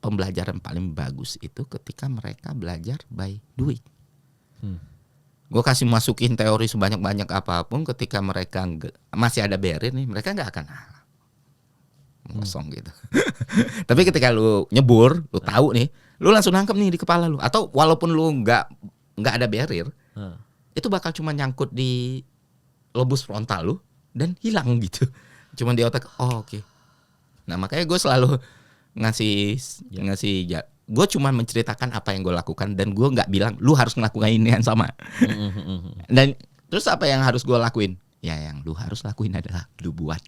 pembelajaran paling bagus itu ketika mereka belajar by doing. Gue kasih masukin teori sebanyak-banyak apapun ketika mereka masih ada barrier nih, mereka nggak akan kosong gitu. Tapi ketika lu nyebur, lu tahu nih, lu langsung nangkep nih di kepala lu. Atau walaupun lu nggak ada barrier, itu bakal cuma nyangkut di lobus frontal lu dan hilang gitu. Cuma di otak. Oh oke. Nah makanya gue selalu ngasih gue cuma menceritakan apa yang gue lakukan dan gue nggak bilang lu harus ngelakuin ini yang sama. Dan terus apa yang harus gue lakuin? Ya yang lu harus lakuin adalah lu buat.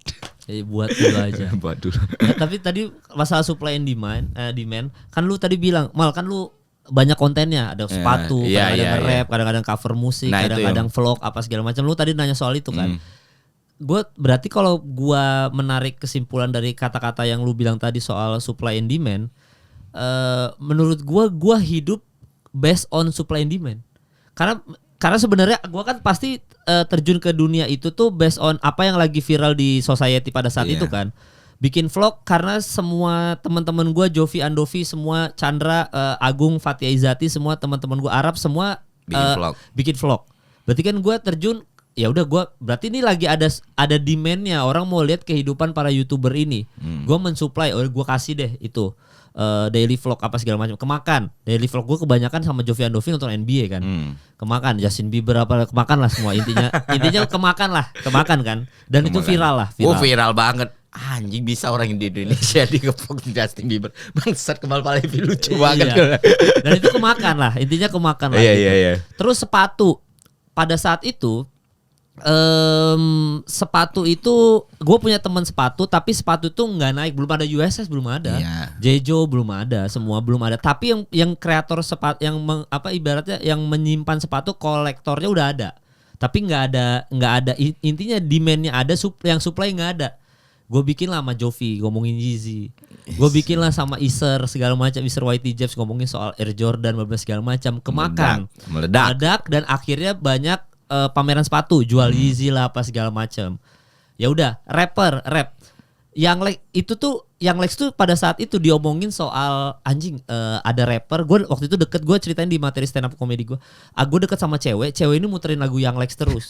Buat dulu aja. Buat dulu. Nah, tapi tadi masalah supply and demand kan lu tadi bilang, Mal kan lu banyak kontennya, ada sepatu, kadang-kadang rap, kadang-kadang cover musik, kadang-kadang vlog apa segala macam. Lu tadi nanya soal itu kan. Gue berarti kalau gue menarik kesimpulan dari kata-kata yang lu bilang tadi soal supply and demand, menurut gue hidup based on supply and demand. Karena sebenarnya gue kan pasti terjun ke dunia itu tuh based on apa yang lagi viral di society pada saat itu kan. Bikin vlog karena semua teman-teman gue, Jovi Andovi, semua Chandra, Agung, Fatia Izati, semua teman-teman gue Arab semua bikin vlog. Berarti kan gue terjun, ya udah gue berarti ini lagi ada demandnya, orang mau lihat kehidupan para YouTuber ini. Gue mensupply, gue kasih deh itu. Daily vlog apa segala macam, kemakan daily vlog gue kebanyakan sama Jovi Andovi nonton NBA kan, kemakan Justin Bieber apa kemakan lah semua intinya kemakan kan, dan itu viral lah. Viral banget. anjing bisa orang di Indonesia digepok Justin Bieber. Bangsat Kemal Palevi lucu banget. Iya. Dan itu kemakan lah, intinya kemakan lah. Iya, gitu. iya. Terus sepatu, pada saat itu sepatu itu gue punya teman sepatu, tapi sepatu itu nggak naik, belum ada USS, belum ada, Iya. Jejo belum ada, semua belum ada. Tapi yang kreator sepatu, yang ibaratnya yang menyimpan sepatu, kolektornya udah ada. Tapi nggak ada intinya demandnya ada, yang supply nggak ada. Gue bikin lah sama Jovi ngomongin Yeezy. Gue bikin lah sama Iser segala macam, Iser YT Jabs ngomongin soal Air Jordan segala macam, kemakan, meledak dan akhirnya banyak pameran sepatu, jual Yeezy lah apa segala macam. Ya udah, rap. Yang Lex tuh pada saat itu diomongin soal anjing, ada rapper. Gue waktu itu deket, gue ceritain di materi stand up comedy gue. Gue deket sama cewek ini muterin lagu Yang Lex terus.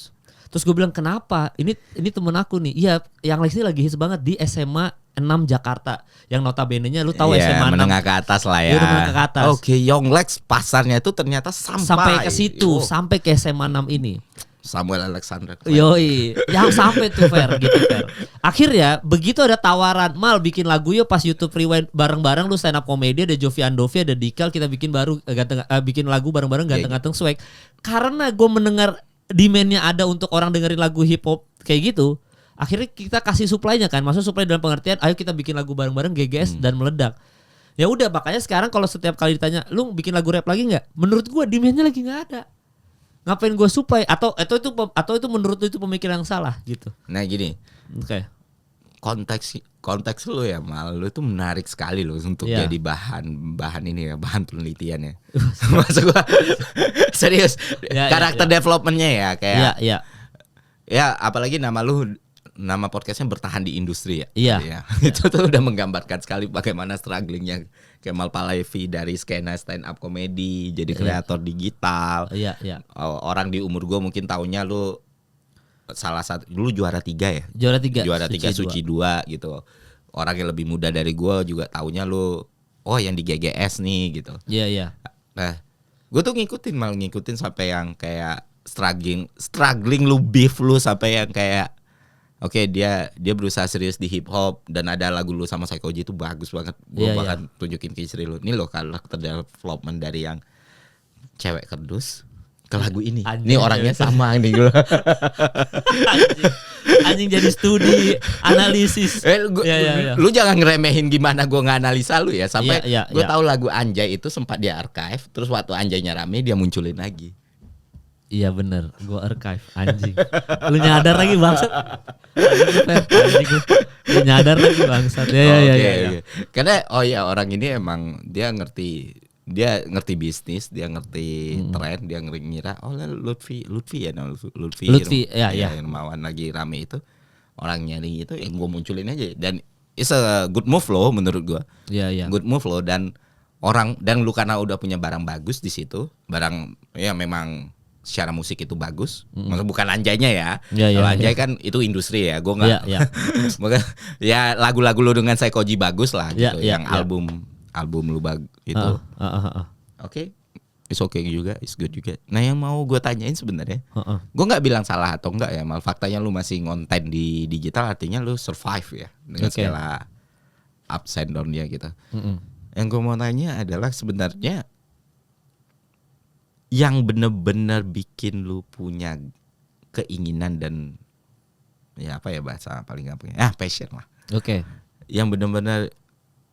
Terus gue bilang kenapa? Ini temen aku nih. Iya, Yang Lex ini lagi hits banget di SMA 6 Jakarta. Yang notabene-nya lu tahu SMA 6 menengah ke atas lah ya. Dia udah menengah ke atas. Oke, Young Lex pasarnya itu ternyata sampai ke situ, sampai ke SMA 6 ini. Samuel Alexander. Yoi, yang sampai tuh Fer gitu Fer. Akhirnya begitu ada tawaran, Mal bikin lagu yuk pas YouTube Rewind bareng-bareng, lu stand up comedy, ada Jovi Andovi, ada Dikal, kita bikin bikin lagu bareng-bareng ganteng-ganteng swag. Karena gue mendengar demand-nya ada untuk orang dengerin lagu hip hop kayak gitu, akhirnya kita kasih supply-nya kan. Maksud supply dalam pengertian ayo kita bikin lagu bareng-bareng GGS dan meledak. Ya udah, makanya sekarang kalau setiap kali ditanya, "Lu bikin lagu rap lagi enggak?" Menurut gue demand-nya lagi enggak ada. Ngapain gue supply, atau itu menurut lu itu pemikiran yang salah gitu. Nah gini, Oke. konteks lu ya Mal, lu itu menarik sekali loh untuk jadi bahan ini ya, bahan penelitian ya. Maksud gua serius, karakter developmentnya ya kayak. Ya apalagi nama podcastnya bertahan di industri ya. Iya. Itu tuh udah menggambarkan sekali bagaimana strugglingnya Kemal Palevi dari skena stand up comedy jadi kreator digital. Iya. Orang di umur gue mungkin taunya lu salah satu dulu juara 3 ya. Juara 3 Suci 2 gitu. Orang yang lebih muda dari gue juga taunya lu yang di GGS nih gitu. Iya. Nah, gue tuh ngikutin sampai yang kayak struggling lu beef lu sampai yang kayak oke, dia berusaha serius di hip hop dan ada lagu lu sama Psychoji itu bagus banget. Gue bahkan tunjukin ke istri lu. Ini loh karakter development dari yang cewek kerdus ke lagu ini. Ini orangnya sama nih gue. Anjing jadi studi analisis. Lu jangan ngeremehin gimana gue nganalisa lu ya. Sampai gue tahu lagu Anjay itu sempat dia archive. Terus waktu Anjaynya rame dia munculin lagi. Iya bener, gue archive anjing. Lu nyadar lagi bangsat. Anjing lu nyadar lagi bangsat. Ya. Karena orang ini emang dia ngerti bisnis, dia ngerti tren, dia ngira Lutfi ya, Lutfi ya. Mawan lagi rame itu orang nyari itu yang gue munculin aja, dan it's a good move loh menurut gue. Iya. Good move loh, dan lu karena udah punya barang bagus di situ, barang ya memang secara musik itu bagus. Maksudnya bukan Anjaynya ya. Kalau Anjay kan itu industri ya. Gue nggak. Ya lagu-lagu lu dengan Psychoji bagus lah gitu. Yang album lu itu. Oke. It's okay juga, it's good juga. Nah yang mau gue tanyain sebenarnya, gue nggak bilang salah atau enggak ya, mal faktanya lu masih ngonten di digital, artinya lu survive ya dengan segala ups and down dia gitu. Yang gue mau tanya adalah sebenarnya yang bener-bener bikin lu punya keinginan dan ya apa ya bahasa paling gampang passion lah. Oke. Yang bener-bener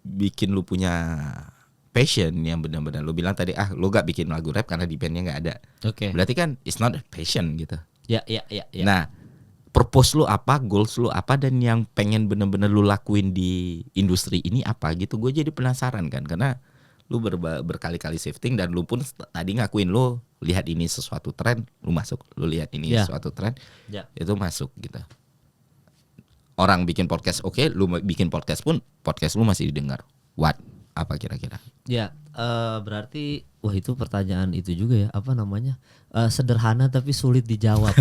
bikin lu punya passion, yang benar-benar lu bilang tadi lu gak bikin lagu rap karena demand-nya gak ada. Oke. Berarti kan it's not a passion gitu. Ya. Nah, purpose lu apa, goals lu apa, dan yang pengen benar-benar lu lakuin di industri ini apa gitu. Gue jadi penasaran kan, karena lu berkali-kali shifting dan lu pun tadi ngakuin lu lihat ini sesuatu tren, lu masuk. Lu lihat ini sesuatu tren, itu masuk gitu. Orang bikin podcast lu bikin podcast pun podcast lu masih didengar. What? Apa kira-kira? Ya, berarti wah itu pertanyaan itu juga ya, apa namanya? Sederhana tapi sulit dijawab.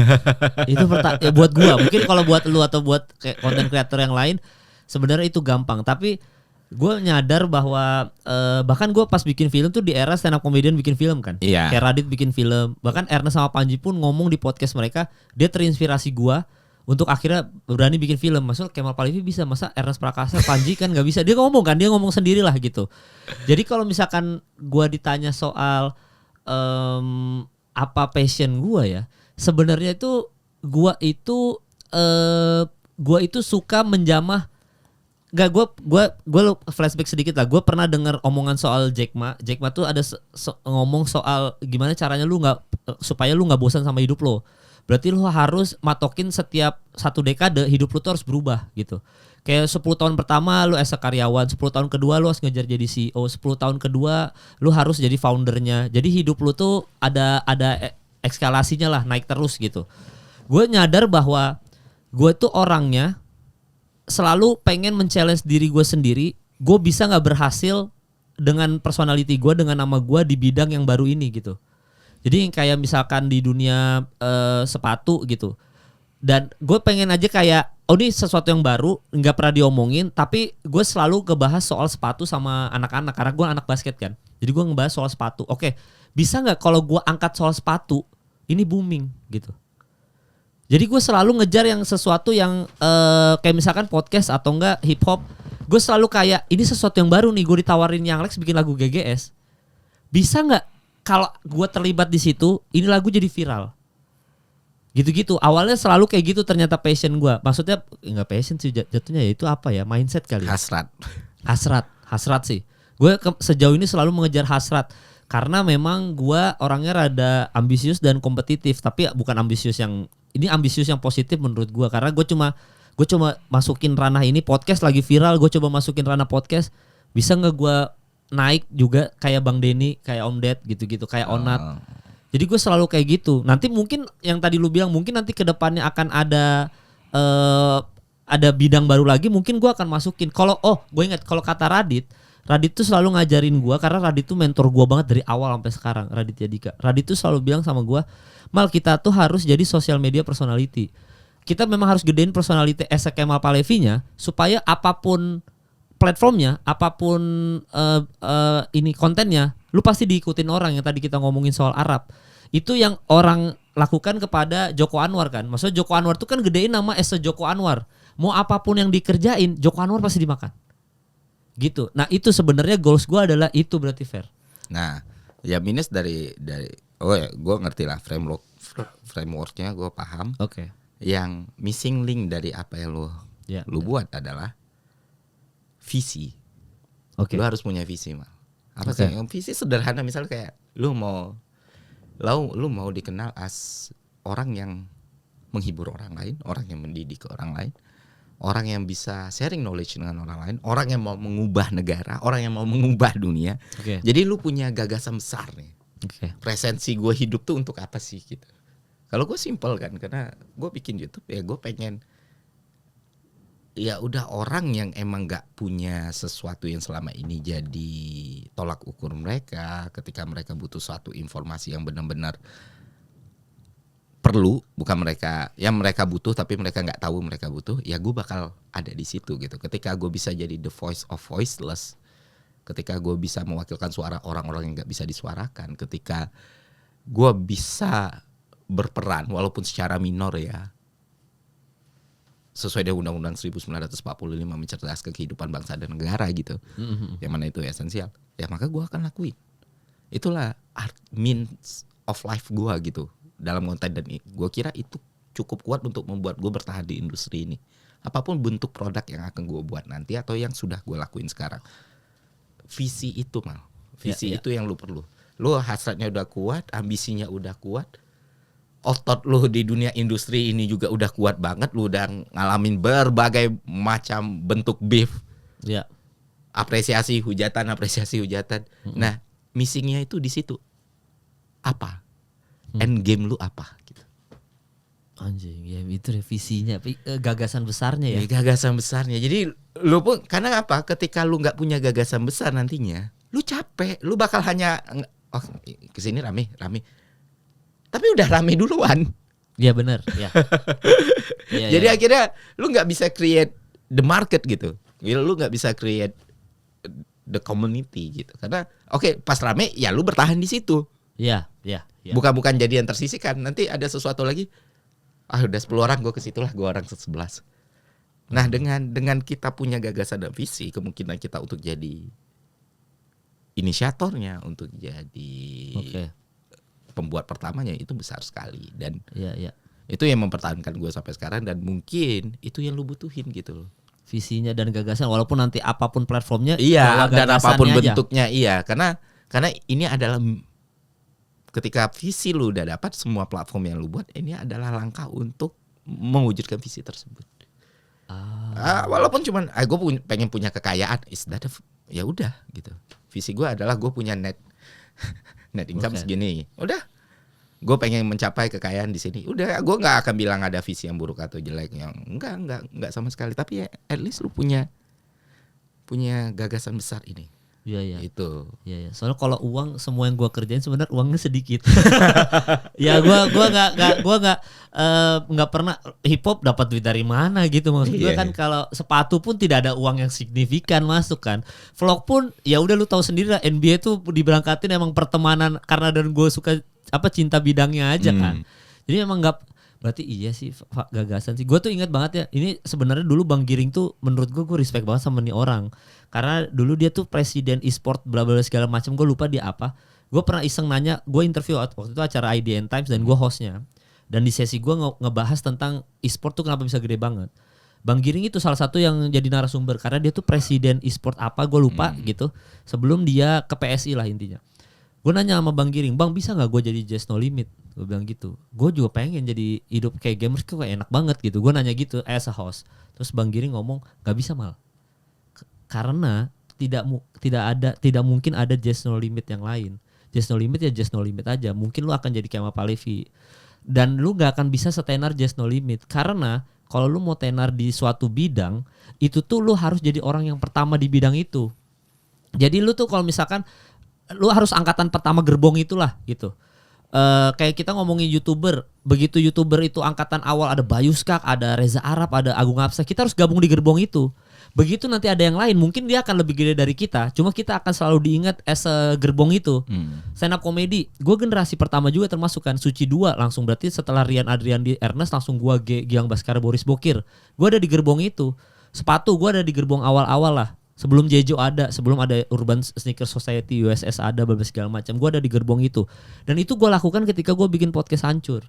Itu ya buat gua, mungkin kalau buat lu atau buat kayak content creator yang lain sebenarnya itu gampang, tapi gue nyadar bahwa bahkan gue pas bikin film tuh di era stand up comedian bikin film kan. Kayak Radit bikin film, bahkan Ernest sama Panji pun ngomong di podcast mereka, dia terinspirasi gue untuk akhirnya berani bikin film. Maksudnya Kemal Palevi bisa, masa Ernest Prakasa, Panji kan nggak bisa. Dia ngomong sendirilah gitu. Jadi kalau misalkan gua ditanya soal apa passion gua ya, sebenarnya itu gua itu suka menjamah. Gak, gue flashback sedikit lah. Gue pernah dengar omongan soal Jack Ma. Jack Ma tuh ada ngomong soal gimana caranya lu nggak supaya lu nggak bosan sama hidup lo. Berarti lu harus matokin setiap 1 dekade hidup lu tuh harus berubah gitu. Kayak 10 tahun pertama lu as a karyawan, 10 tahun kedua lu harus ngejar jadi CEO, 10 tahun kedua lu harus jadi foundernya. Jadi hidup lu tuh ada eskalasinya lah, naik terus gitu. Gue nyadar bahwa gue tuh orangnya selalu pengen men-challenge diri gue sendiri. Gue bisa gak berhasil dengan personality gue, dengan nama gue di bidang yang baru ini gitu. Jadi kayak misalkan di dunia sepatu gitu. Dan gue pengen aja kayak, oh ini sesuatu yang baru, gak pernah diomongin. Tapi gue selalu ngebahas soal sepatu sama anak-anak. Karena gue anak basket kan. Jadi gue ngebahas soal sepatu. Oke, bisa gak kalau gue angkat soal sepatu, ini booming gitu. Jadi gue selalu ngejar yang sesuatu yang kayak misalkan podcast atau enggak hip hop. Gue selalu kayak ini sesuatu yang baru nih. Gue ditawarin yang Lex bikin lagu GGS. Bisa nggak kalau gue terlibat di situ, ini lagu jadi viral? Gitu-gitu. Awalnya selalu kayak gitu ternyata passion gue. Maksudnya nggak passion sih jatuhnya ya itu apa ya? Mindset kali. Hasrat sih. Gue sejauh ini selalu mengejar hasrat. Karena memang gue orangnya rada ambisius dan kompetitif. Tapi bukan ambisius yang ini ambisius yang positif menurut gue, karena gue cuma masukin ranah ini, podcast lagi viral, gue coba masukin ranah podcast, bisa nggak gue naik juga kayak Bang Denny, kayak Om Ded gitu-gitu, kayak Onat. Jadi gue selalu kayak gitu. Nanti mungkin yang tadi lu bilang, mungkin nanti kedepannya akan ada bidang baru lagi, mungkin gue akan masukin. Gue ingat kalau kata Radit tuh selalu ngajarin gue, karena Radit tuh mentor gue banget dari awal sampai sekarang. Raditya Dika. Radit tuh selalu bilang sama gue, Mal, kita tuh harus jadi social media personality. Kita memang harus gedein personality as a Kemal Palevi-nya supaya apapun platformnya, apapun ini kontennya, lu pasti diikutin orang. Yang tadi kita ngomongin soal Arab. Itu yang orang lakukan kepada Joko Anwar kan. Maksudnya Joko Anwar tuh kan gedein nama as a Joko Anwar. Mau apapun yang dikerjain, Joko Anwar pasti dimakan. Gitu. Nah, itu sebenarnya goals gue adalah itu berarti fair. Nah, ya minus dari gue ngerti lah frameworknya gue paham. Oke. Yang missing link dari apa yang lu buat adalah visi. Oke. Lu harus punya visi, Mal. Apa sih? Visi sederhana, misalnya kayak lu mau dikenal as orang yang menghibur orang lain, orang yang mendidik orang lain, orang yang bisa sharing knowledge dengan orang lain, orang yang mau mengubah negara, orang yang mau mengubah dunia. Oke. Jadi lu punya gagasan besar nih. Oke. Presensi gue hidup tuh untuk apa sih gitu. Kalau gue simple kan, karena gue bikin YouTube ya gue pengen ya udah orang yang emang gak punya sesuatu yang selama ini jadi tolak ukur mereka ketika mereka butuh suatu informasi yang benar-benar perlu, bukan mereka yang mereka butuh tapi mereka nggak tahu mereka butuh, ya gue bakal ada di situ gitu. Ketika gue bisa jadi the voice of voiceless, ketika gue bisa mewakilkan suara orang-orang yang gak bisa disuarakan, ketika gue bisa berperan walaupun secara minor ya, sesuai dengan Undang-Undang 1945 mencerdaskan kehidupan bangsa dan negara gitu, yang mana itu esensial, ya maka gue akan lakuin. Itulah means of life gue gitu dalam konten, dan gue kira itu cukup kuat untuk membuat gue bertahan di industri ini. Apapun bentuk produk yang akan gue buat nanti atau yang sudah gue lakuin sekarang, visi itu Mal, visi itu yang lu perlu. Lu hasratnya udah kuat, ambisinya udah kuat, otot lu di dunia industri ini juga udah kuat banget, lu udah ngalamin berbagai macam bentuk beef. Ya. Apresiasi hujatan. Nah, missingnya itu di situ. Apa? End game lu apa gitu. Anjing, ya itu visinya, gagasan besarnya ya. Gagasan besarnya. Jadi lu pun, karena apa? Ketika lu nggak punya gagasan besar nantinya, lu capek, lu bakal hanya kesini rame. Tapi udah rame duluan. Iya benar, ya. Jadi akhirnya lu nggak bisa create the market gitu. Lu nggak bisa create the community gitu. Karena pas rame ya lu bertahan di situ. Iya. Bukan jadi yang tersisihkan. Nanti ada sesuatu lagi. udah 10 orang gue ke situ lah, gue orang 11. Nah dengan kita punya gagasan dan visi, kemungkinan kita untuk jadi inisiatornya, untuk jadi pembuat pertamanya itu besar sekali. Dan itu yang mempertahankan gue sampai sekarang, dan mungkin itu yang lu butuhin gitu loh. Visinya dan gagasan, walaupun nanti apapun platformnya, dan apapun aja. bentuknya, karena ini adalah ketika visi lu udah dapat, semua platform yang lu buat ini adalah langkah untuk mewujudkan visi tersebut. Walaupun cuman gue pengen punya kekayaan, ya udah gitu. Visi gue adalah gue punya net income segini. Udah, gue pengen mencapai kekayaan di sini. Udah, gue nggak akan bilang ada visi yang buruk atau jelek, yang enggak sama sekali. Tapi ya, at least lu punya gagasan besar ini. Iya. Itu. Iya. Soalnya kalau uang, semua yang gua kerjain sebenarnya uangnya sedikit. Ya gua nggak pernah hip hop dapat duit dari mana gitu. Maksud gua kan kalau sepatu pun tidak ada uang yang signifikan masuk kan. Vlog pun ya udah lu tahu sendiri lah, NBA tuh diberangkatin emang pertemanan karena dan gue suka cinta bidangnya aja kan. Jadi emang nggak. Berarti iya sih gagasan sih. Gue tuh ingat banget ya. Ini sebenarnya dulu Bang Giring tuh menurut gue respect banget sama nih orang. Karena dulu dia tuh presiden e-sport bla bla segala macam. Gue lupa dia apa. Gue pernah iseng nanya. Gue interview waktu itu acara IDN Times dan gue hostnya. Dan di sesi gue ngebahas tentang e-sport tuh kenapa bisa gede banget. Bang Giring itu salah satu yang jadi narasumber. Karena dia tuh presiden e-sport apa gue lupa gitu. Sebelum dia ke PSI lah intinya. Gue nanya sama Bang Giring, Bang bisa gak gue jadi Just No Limit? Gue bilang gitu. Gue juga pengen jadi hidup kayak gamers, kayak enak banget gitu. Gue nanya gitu as a host. Terus Bang Giring ngomong, gak bisa Mal. Karena tidak mungkin ada Just No Limit yang lain. Just No Limit ya Just No Limit aja. Mungkin lu akan jadi kayak Pak Levi. Dan lu gak akan bisa setenar Just No Limit. Karena kalau lu mau tenar di suatu bidang, itu tuh lu harus jadi orang yang pertama di bidang itu. Jadi lu tuh kalau misalkan lu harus angkatan pertama gerbong itulah gitu. Kayak kita ngomongin YouTuber, begitu YouTuber itu angkatan awal ada Bayu Skak, ada Reza Arab, ada Agung Hapsah, kita harus gabung di gerbong itu. Begitu nanti ada yang lain, mungkin dia akan lebih gede dari kita, cuma kita akan selalu diingat as a gerbong itu. Stand up comedy, gue generasi pertama juga termasuk kan, Suci 2 langsung, berarti setelah Rian Adriandi Ernest langsung gue Gilang Baskara Boris Bokir. Gue ada di gerbong itu. Sepatu gue ada di gerbong awal-awal lah. Sebelum Jejo ada, sebelum ada Urban Sneaker Society, USS ada, segala macam. Gue ada di gerbong itu. Dan itu gue lakukan ketika gue bikin podcast Hancur.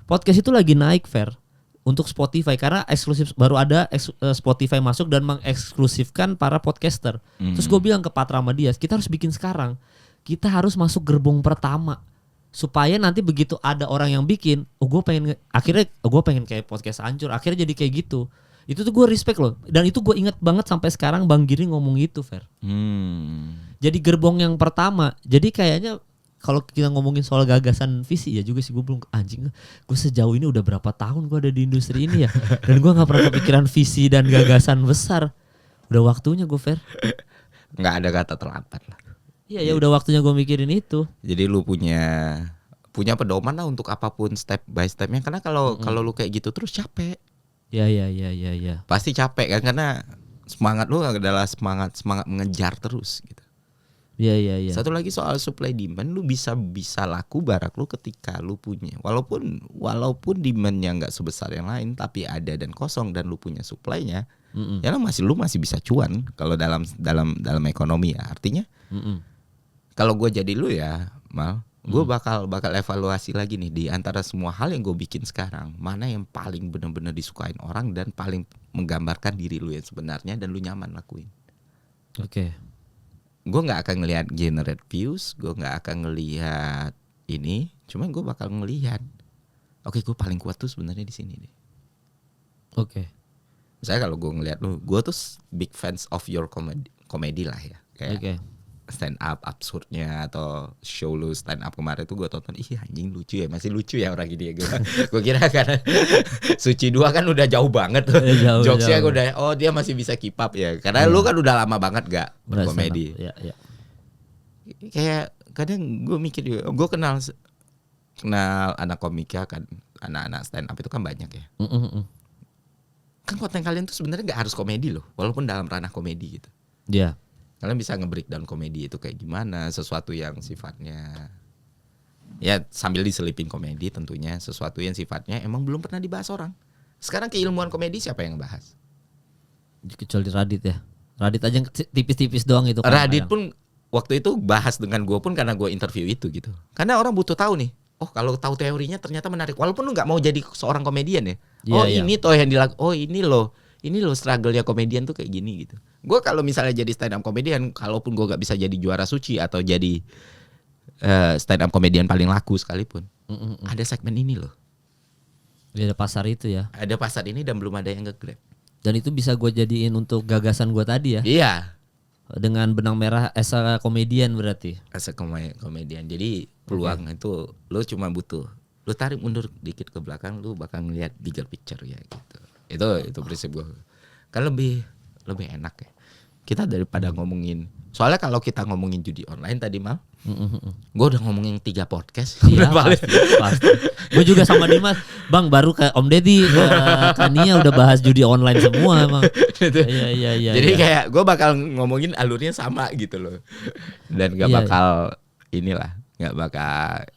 Podcast itu lagi naik, Fer, untuk Spotify. Karena eksklusif, baru ada Spotify masuk dan mengeksklusifkan para podcaster. Terus gue bilang ke Pat Ramadias, kita harus bikin sekarang. Kita harus masuk gerbong pertama. Supaya nanti begitu ada orang yang bikin, akhirnya gue pengen kayak podcast Hancur. Akhirnya jadi kayak gitu. Itu tuh gue respect loh. Dan itu gue inget banget sampai sekarang Bang Giring ngomong gitu, Fer. Jadi gerbong yang pertama. Jadi kayaknya kalau kita ngomongin soal gagasan visi ya juga sih, gue belum anjing. Gue sejauh ini udah berapa tahun gue ada di industri ini ya. Dan gue gak pernah kepikiran visi dan gagasan besar. Udah waktunya gue, Fer. Nggak ada kata terlambat lah. Iya ya udah waktunya gue mikirin itu. Jadi lu punya pedoman lah untuk apapun step by stepnya. Karena kalau lu kayak gitu terus capek. Ya. Pasti capek kan, karena semangat lu adalah semangat mengejar terus gitu. Iya. Satu lagi soal supply demand, lu bisa laku barang lu ketika lu punya. Walaupun demandnya nggak sebesar yang lain, tapi ada dan kosong dan lu punya supply-nya, ya lu masih bisa cuan kalau dalam ekonomi ya. Artinya kalau gue jadi lu ya, Mal, gue bakal evaluasi lagi nih di antara semua hal yang gue bikin sekarang, mana yang paling benar-benar disukain orang dan paling menggambarkan diri lu yang sebenarnya dan lu nyaman lakuin. Oke. Gue nggak akan ngelihat generate views, gue nggak akan ngelihat ini, cuman gue bakal ngelihat, oke, gue paling kuat tuh sebenarnya di sini deh. Oke. Misalnya kalau gue ngelihat lu, gue tuh big fans of your comedy lah ya, kayak stand up absurdnya atau show lu stand up kemarin tuh gue tonton, ih anjing lucu ya, masih lucu ya orang gini ya. Gue kira karena Suci 2 kan udah jauh banget tuh, jokesnya gue udah, oh dia masih bisa keep up ya, karena lu kan udah lama banget gak berkomedi. Ya. Kayak kadang gue mikir juga, gue kenal anak komika kan, anak-anak stand up itu kan banyak ya. Kan konten kalian tuh sebenarnya gak harus komedi loh, walaupun dalam ranah komedi gitu. Iya. Kalian bisa nge-breakdown komedi itu kayak gimana, sesuatu yang sifatnya Ya sambil diselipin komedi tentunya, sesuatu yang sifatnya emang belum pernah dibahas orang. Sekarang keilmuan komedi siapa yang bahas? Kecuali Radit ya. Radit aja tipis-tipis doang itu kan. Radit pun waktu itu bahas dengan gue pun karena gue interview itu gitu. Karena orang butuh tahu nih. Oh kalau tahu teorinya ternyata menarik. Walaupun lu nggak mau jadi seorang komedian ya. Iya, Ini toh yang dilakukan. Oh ini loh struggle-nya komedian tuh kayak gini gitu. Gue kalau misalnya jadi stand up komedian, kalaupun gue nggak bisa jadi juara suci atau jadi stand up komedian paling laku sekalipun, ada segmen ini loh. Ada pasar itu ya. Ada pasar ini dan belum ada yang nge-grab. Dan itu bisa gue jadiin untuk gagasan gue tadi ya. Iya. Dengan benang merah as a komedian berarti. As a komedian. Jadi peluang itu lu cuma butuh. Lu tarik mundur dikit ke belakang, lu bakal ngeliat bigger picture ya gitu. Itu prinsip gue. Kan lebih enak ya. Kita daripada ngomongin. Soalnya kalau kita ngomongin judi online tadi Mal, gue udah ngomongin 3 podcast. Iya pasti. Gue juga sama Dimas, Bang baru ke Om Deddy, Kania udah bahas judi online semua emang. Iya. Jadi kayak gue bakal ngomongin alurnya sama gitu loh. Dan gak bakal inilah, gak bakal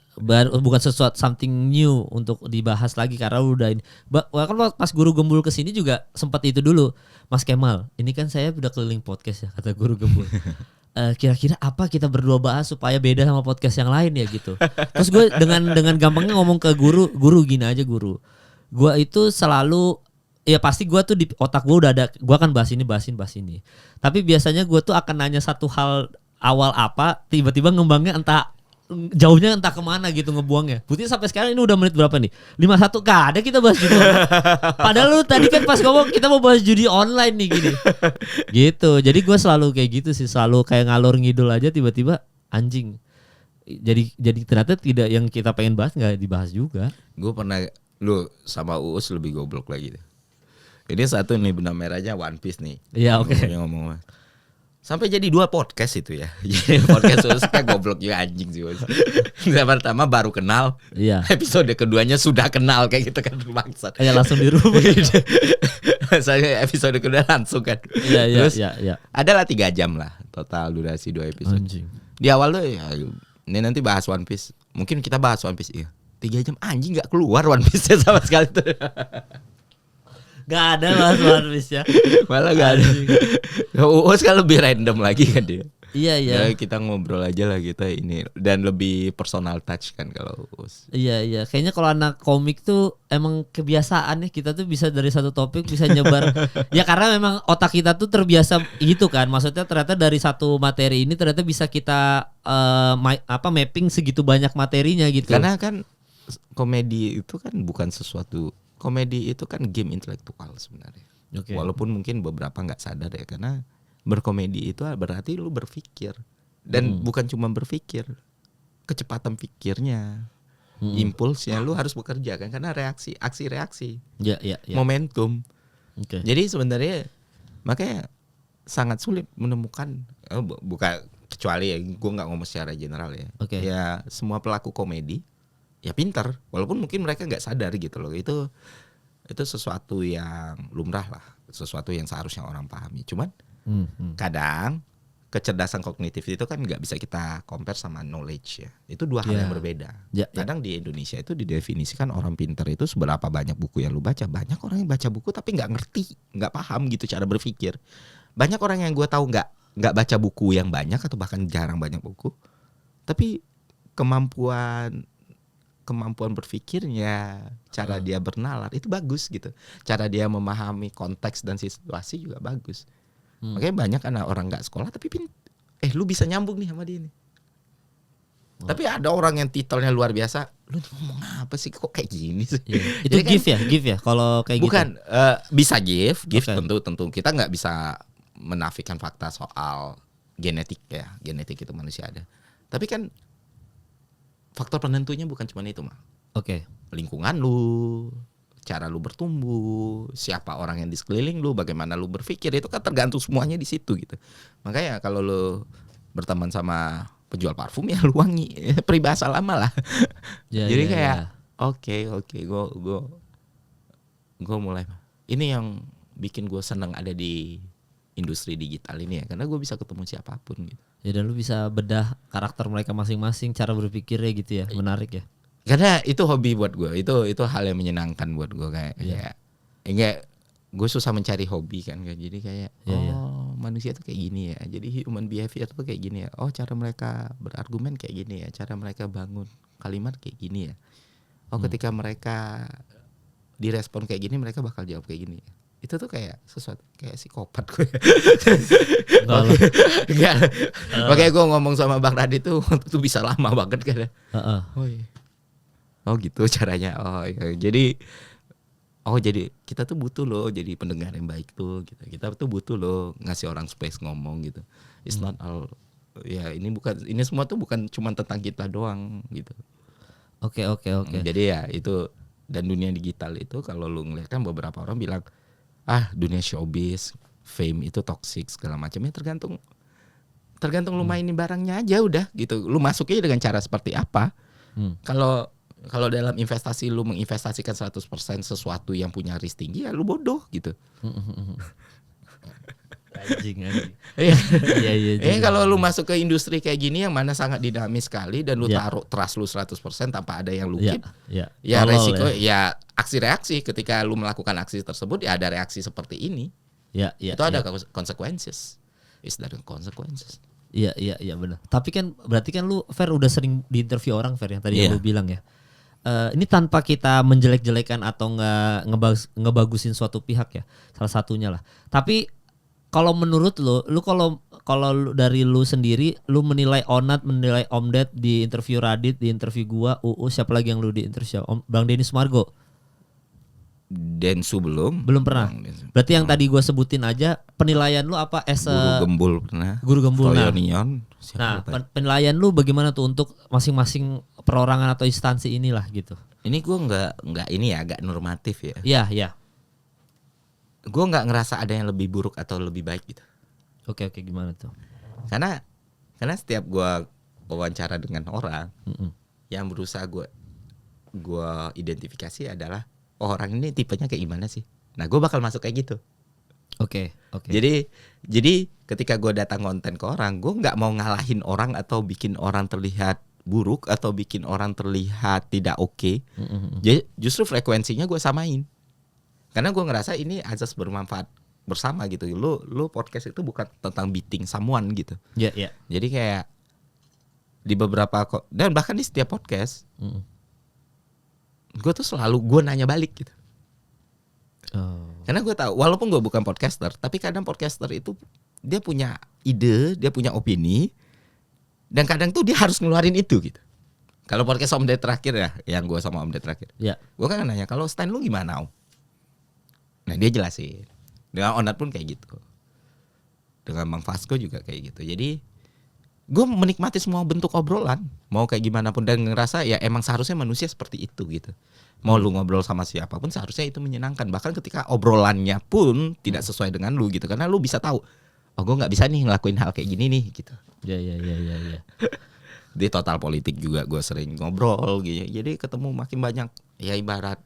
bukan sesuatu something new untuk dibahas lagi karena udah ini. Kan pas Guru Gembul kesini juga sempat itu dulu, Mas Kemal. Ini kan saya udah keliling podcast ya kata Guru Gembul. Kira-kira apa kita berdua bahas supaya beda sama podcast yang lain ya gitu. Terus gue dengan gampangnya ngomong ke guru gini aja guru. Gue itu selalu ya pasti gue tuh di otak gue udah ada, gue akan bahas ini. Tapi biasanya gue tuh akan nanya satu hal awal apa, tiba-tiba ngembangnya jauhnya entah kemana gitu ngebuangnya. Buktinya sampai sekarang ini udah menit berapa nih? 51 gak ada kita bahas judi online. Padahal lu tadi kan pas ngomong kita mau bahas judi online nih gini. Gitu. Jadi gue selalu kayak gitu sih, selalu kayak ngalor ngidul aja tiba-tiba anjing. Jadi ternyata tidak yang kita pengen bahas nggak dibahas juga. Gue pernah lu sama Uus lebih goblok lagi deh. Ini satu nih benang merahnya One Piece nih. Iya oke. Ngomong sampai jadi 2 podcast itu ya. Jadi podcast Uus kayak goblok juga anjing sih Uus. Yang pertama baru kenal. Iya. Episode keduanya sudah kenal kayak gitu kan bangsat. Kayak langsung di rumah. Saya episode kedua langsung kan. Iya. Terus adalah 3 jam lah total durasi 2 episode. Anjing. Di awal tuh ya ini nanti bahas One Piece. Mungkin kita bahas One Piece ya. 3 jam anjing nggak keluar One Piece-nya sama sekali tuh. Gak ada bahas One Piece ya. Malah gak ada. Uus kan lebih random lagi kan dia. Iya. Ya, kita ngobrol aja lah kita ini dan lebih personal touch kan kalau Uus. Iya. Kayaknya kalau anak komik tuh emang kebiasaan ya, kita tuh bisa dari satu topik bisa nyebar. Ya karena memang otak kita tuh terbiasa gitu kan. Maksudnya ternyata dari satu materi ini ternyata bisa kita mapping segitu banyak materinya gitu. Karena kan komedi itu kan bukan sesuatu. Komedi itu kan game intelektual sebenarnya. Okay. Walaupun mungkin beberapa nggak sadar ya, karena berkomedi itu berarti lu berpikir dan bukan cuma berpikir, kecepatan pikirnya, impulsnya lu harus bekerja kan karena aksi reaksi, ya. momentum. Okay. Jadi sebenarnya makanya sangat sulit menemukan, bukan kecuali ya gue nggak ngomong secara general ya. Okay. Ya semua pelaku komedi ya pintar, walaupun mungkin mereka nggak sadar gitu loh. Itu sesuatu yang lumrah lah, sesuatu yang seharusnya orang pahami. Cuman kadang kecerdasan kognitif itu kan nggak bisa kita compare sama knowledge ya. Itu 2 hal yang berbeda. Kadang di Indonesia itu didefinisikan orang pintar itu seberapa banyak buku yang lu baca. Banyak orang yang baca buku tapi nggak ngerti, nggak paham gitu cara berpikir. Banyak orang yang gue tahu nggak baca buku yang banyak atau bahkan jarang banyak buku, tapi kemampuan berpikirnya, cara dia bernalar itu bagus gitu. Cara dia memahami konteks dan situasi juga bagus. Makanya banyak anak orang nggak sekolah tapi lu bisa nyambung nih sama dia nih. Tapi ada orang yang titelnya luar biasa, lu ngomong apa sih kok kayak gini sih? Yeah. Itu give ya kalau kayak bukan, gitu. bisa give Okay. tentu kita nggak bisa menafikan fakta soal genetik ya. Genetik itu manusia ada. Tapi kan faktor penentunya bukan cuma itu mah. Oke. Lingkungan lu, cara lu bertumbuh, siapa orang yang di sekeliling lu, bagaimana lu berpikir, itu kan tergantung semuanya di situ gitu. Makanya kalau lu berteman sama penjual parfum ya lu wangi, peribahasa lama lah. Jadi kayak oke, gue mulai. Ini yang bikin gue seneng ada di industri digital ini ya, karena gue bisa ketemu siapapun gitu. Ya dan lu bisa bedah karakter mereka masing-masing, cara berpikirnya gitu ya. Menarik ya. Karena itu hobi buat gue, itu hal yang menyenangkan buat gue kayak gue susah mencari hobi kan, jadi kayak manusia tuh kayak gini ya, jadi human behavior tuh kayak gini ya, cara mereka berargumen kayak gini ya, cara mereka bangun kalimat kayak gini ya, ketika mereka direspon kayak gini mereka bakal jawab kayak gini ya. Itu tuh kayak sesuatu kayak psikopat gue. Enggak. Makanya gue ngomong sama Bang Radit tuh bisa lama banget kan. Oh gitu caranya. Jadi kita tuh butuh loh jadi pendengar yang baik tuh gitu. Kita tuh butuh loh ngasih orang space ngomong gitu. It's not all ini semua tuh bukan cuma tentang kita doang gitu. Oke. Jadi ya itu, dan dunia digital itu kalau lu ngeliat kan beberapa orang bilang dunia showbiz, fame itu toxic segala macamnya, tergantung lu mainin barangnya aja udah gitu. Lu masuknya dengan cara seperti apa? Kalau dalam investasi lu menginvestasikan 100% sesuatu yang punya risk tinggi, ya lu bodoh gitu. Anjing. Iya. Kalau lu masuk ke industri kayak gini yang mana sangat dinamis sekali dan lu taruh trust lu 100% tanpa ada yang lu keep. Ya resiko ya aksi reaksi ketika lu melakukan aksi tersebut ya ada reaksi seperti ini. Itu ada consequences. Is there consequences? Iya benar. Tapi kan berarti kan lu Fer udah sering diinterview orang Fer yang tadi lu bilang ya. Ini tanpa kita menjelek-jelekan atau ngebagusin suatu pihak ya, salah satunya lah. Tapi kalau menurut lu kalau dari lu sendiri, lu menilai Onat, menilai Om Ded di interview Radit, di interview gua, siapa lagi yang lu di interview? Bang Denny Sumargo. Densu belum pernah. Berarti yang tadi gua sebutin aja, penilaian lu apa? Guru Gembul pernah. Guru Gembul. Nah, penilaian lu bagaimana tuh untuk masing-masing perorangan atau instansi inilah gitu? Ini gua nggak ini ya, agak normatif ya. Iya. Gue nggak ngerasa ada yang lebih buruk atau lebih baik gitu. Oke, gimana tuh? Karena setiap gue wawancara dengan orang, yang berusaha gue identifikasi adalah orang ini tipenya kayak gimana sih. Nah gue bakal masuk kayak gitu. Oke. Jadi ketika gue datang konten ke orang, gue nggak mau ngalahin orang atau bikin orang terlihat buruk atau bikin orang terlihat tidak oke. Jadi justru frekuensinya gue samain. Karena gue ngerasa ini azas bermanfaat bersama gitu. Lu podcast itu bukan tentang beating someone gitu. Iya. Jadi kayak di beberapa dan bahkan di setiap podcast, gue tuh selalu gue nanya balik gitu. Karena gue tahu walaupun gue bukan podcaster, tapi kadang podcaster itu dia punya ide, dia punya opini, dan kadang tuh dia harus ngeluarin itu gitu. Kalau podcast Om Ded terakhir ya, yang gue sama Om Ded terakhir, gue kan nanya kalau stand lu gimana Om? Nah dia jelasin. Dengan Onat pun kayak gitu. Dengan Bang Vasco juga kayak gitu. Jadi gue menikmati semua bentuk obrolan, mau kayak gimana pun, dan ngerasa ya emang seharusnya manusia seperti itu gitu. Mau lu ngobrol sama siapapun seharusnya itu menyenangkan. Bahkan ketika obrolannya pun tidak sesuai dengan lu gitu, karena lu bisa tahu, gue nggak bisa nih ngelakuin hal kayak gini nih gitu. Iya. Di Total Politik juga gue sering ngobrol gitu. Jadi ketemu makin banyak ya, ibarat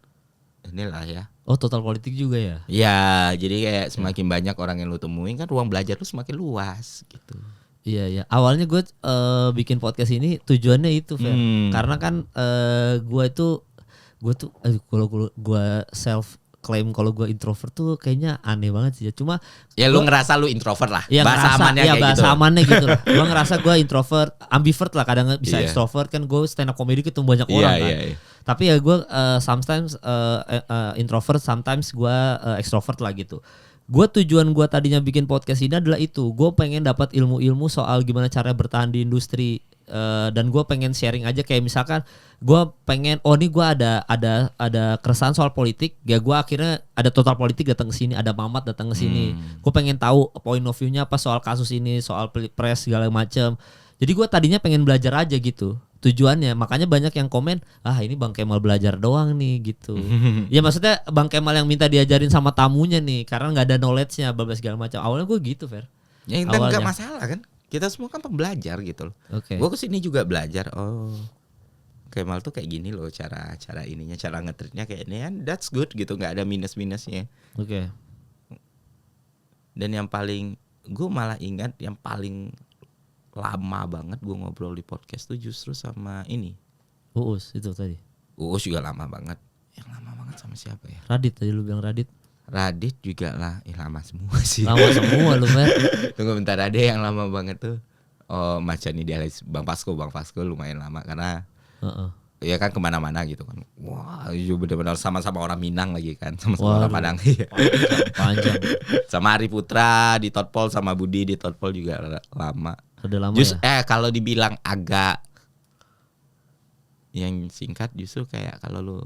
inilah ya. Oh, Total Politik juga ya? Ya, jadi kayak semakin banyak orang yang lu temuin kan ruang belajar lu semakin luas gitu. Iya. Awalnya gue bikin podcast ini tujuannya itu, Fer. Karena kan gue tuh kalau gue self claim kalau gue introvert tuh kayaknya aneh banget sih. Cuma ya lu ngerasa lu introvert lah. Ya, bahasa amannya kayak bahasa gitu. amannya gitu lah. Gue ngerasa gue introvert, ambivert lah, kadang bisa extrovert kan. Gue stand up comedy ketemu banyak orang kan. Iya. Tapi ya gue sometimes introvert, sometimes gue extrovert lah gitu. Gue tujuan gue tadinya bikin podcast ini adalah itu. Gue pengen dapat ilmu-ilmu soal gimana cara bertahan di industri. Dan gue pengen sharing aja, kayak misalkan gue pengen nih gue ada keresahan soal politik ya, gue akhirnya ada Total Politik datang ke sini, ada Mamat datang ke sini. Gue pengen tahu point of view-nya apa soal kasus ini, soal pilpres segala macam. Jadi gue tadinya pengen belajar aja gitu tujuannya. Makanya banyak yang komen, ini Bang Kemal belajar doang nih gitu. Ya maksudnya Bang Kemal yang minta diajarin sama tamunya nih, karena nggak ada knowledge-nya segala macam. Awalnya gue gitu, Fer. Ya, dan nggak masalah kan. Kita semua kan pembelajar gitu loh. Gue kesini juga belajar. Kemal tuh kayak gini loh cara ininya, cara nge-treatnya kayak ini, and that's good gitu, nggak ada minus-minusnya. Dan yang paling gue malah ingat yang paling lama banget gue ngobrol di podcast tuh justru sama ini. Uus itu tadi. Uus juga lama banget. Yang lama banget sama siapa ya? Radit tadi lu bilang Radit. Radit juga lah, lama semua sih. Lama semua lu, Fer. Tunggu bentar, ada yang lama banget tuh. Oh, Macan Idealis, Bang Fasko lumayan lama karena Heeh. ya kan kemana-mana gitu kan. Wah, itu benar-benar sama-sama orang Minang lagi kan, sama-sama orang Padang. Panjang. Sama Ari Putra di Totpol, sama Budi di Totpol juga lama. Udah lama ya. Kalau dibilang agak yang singkat justru kayak kalau lu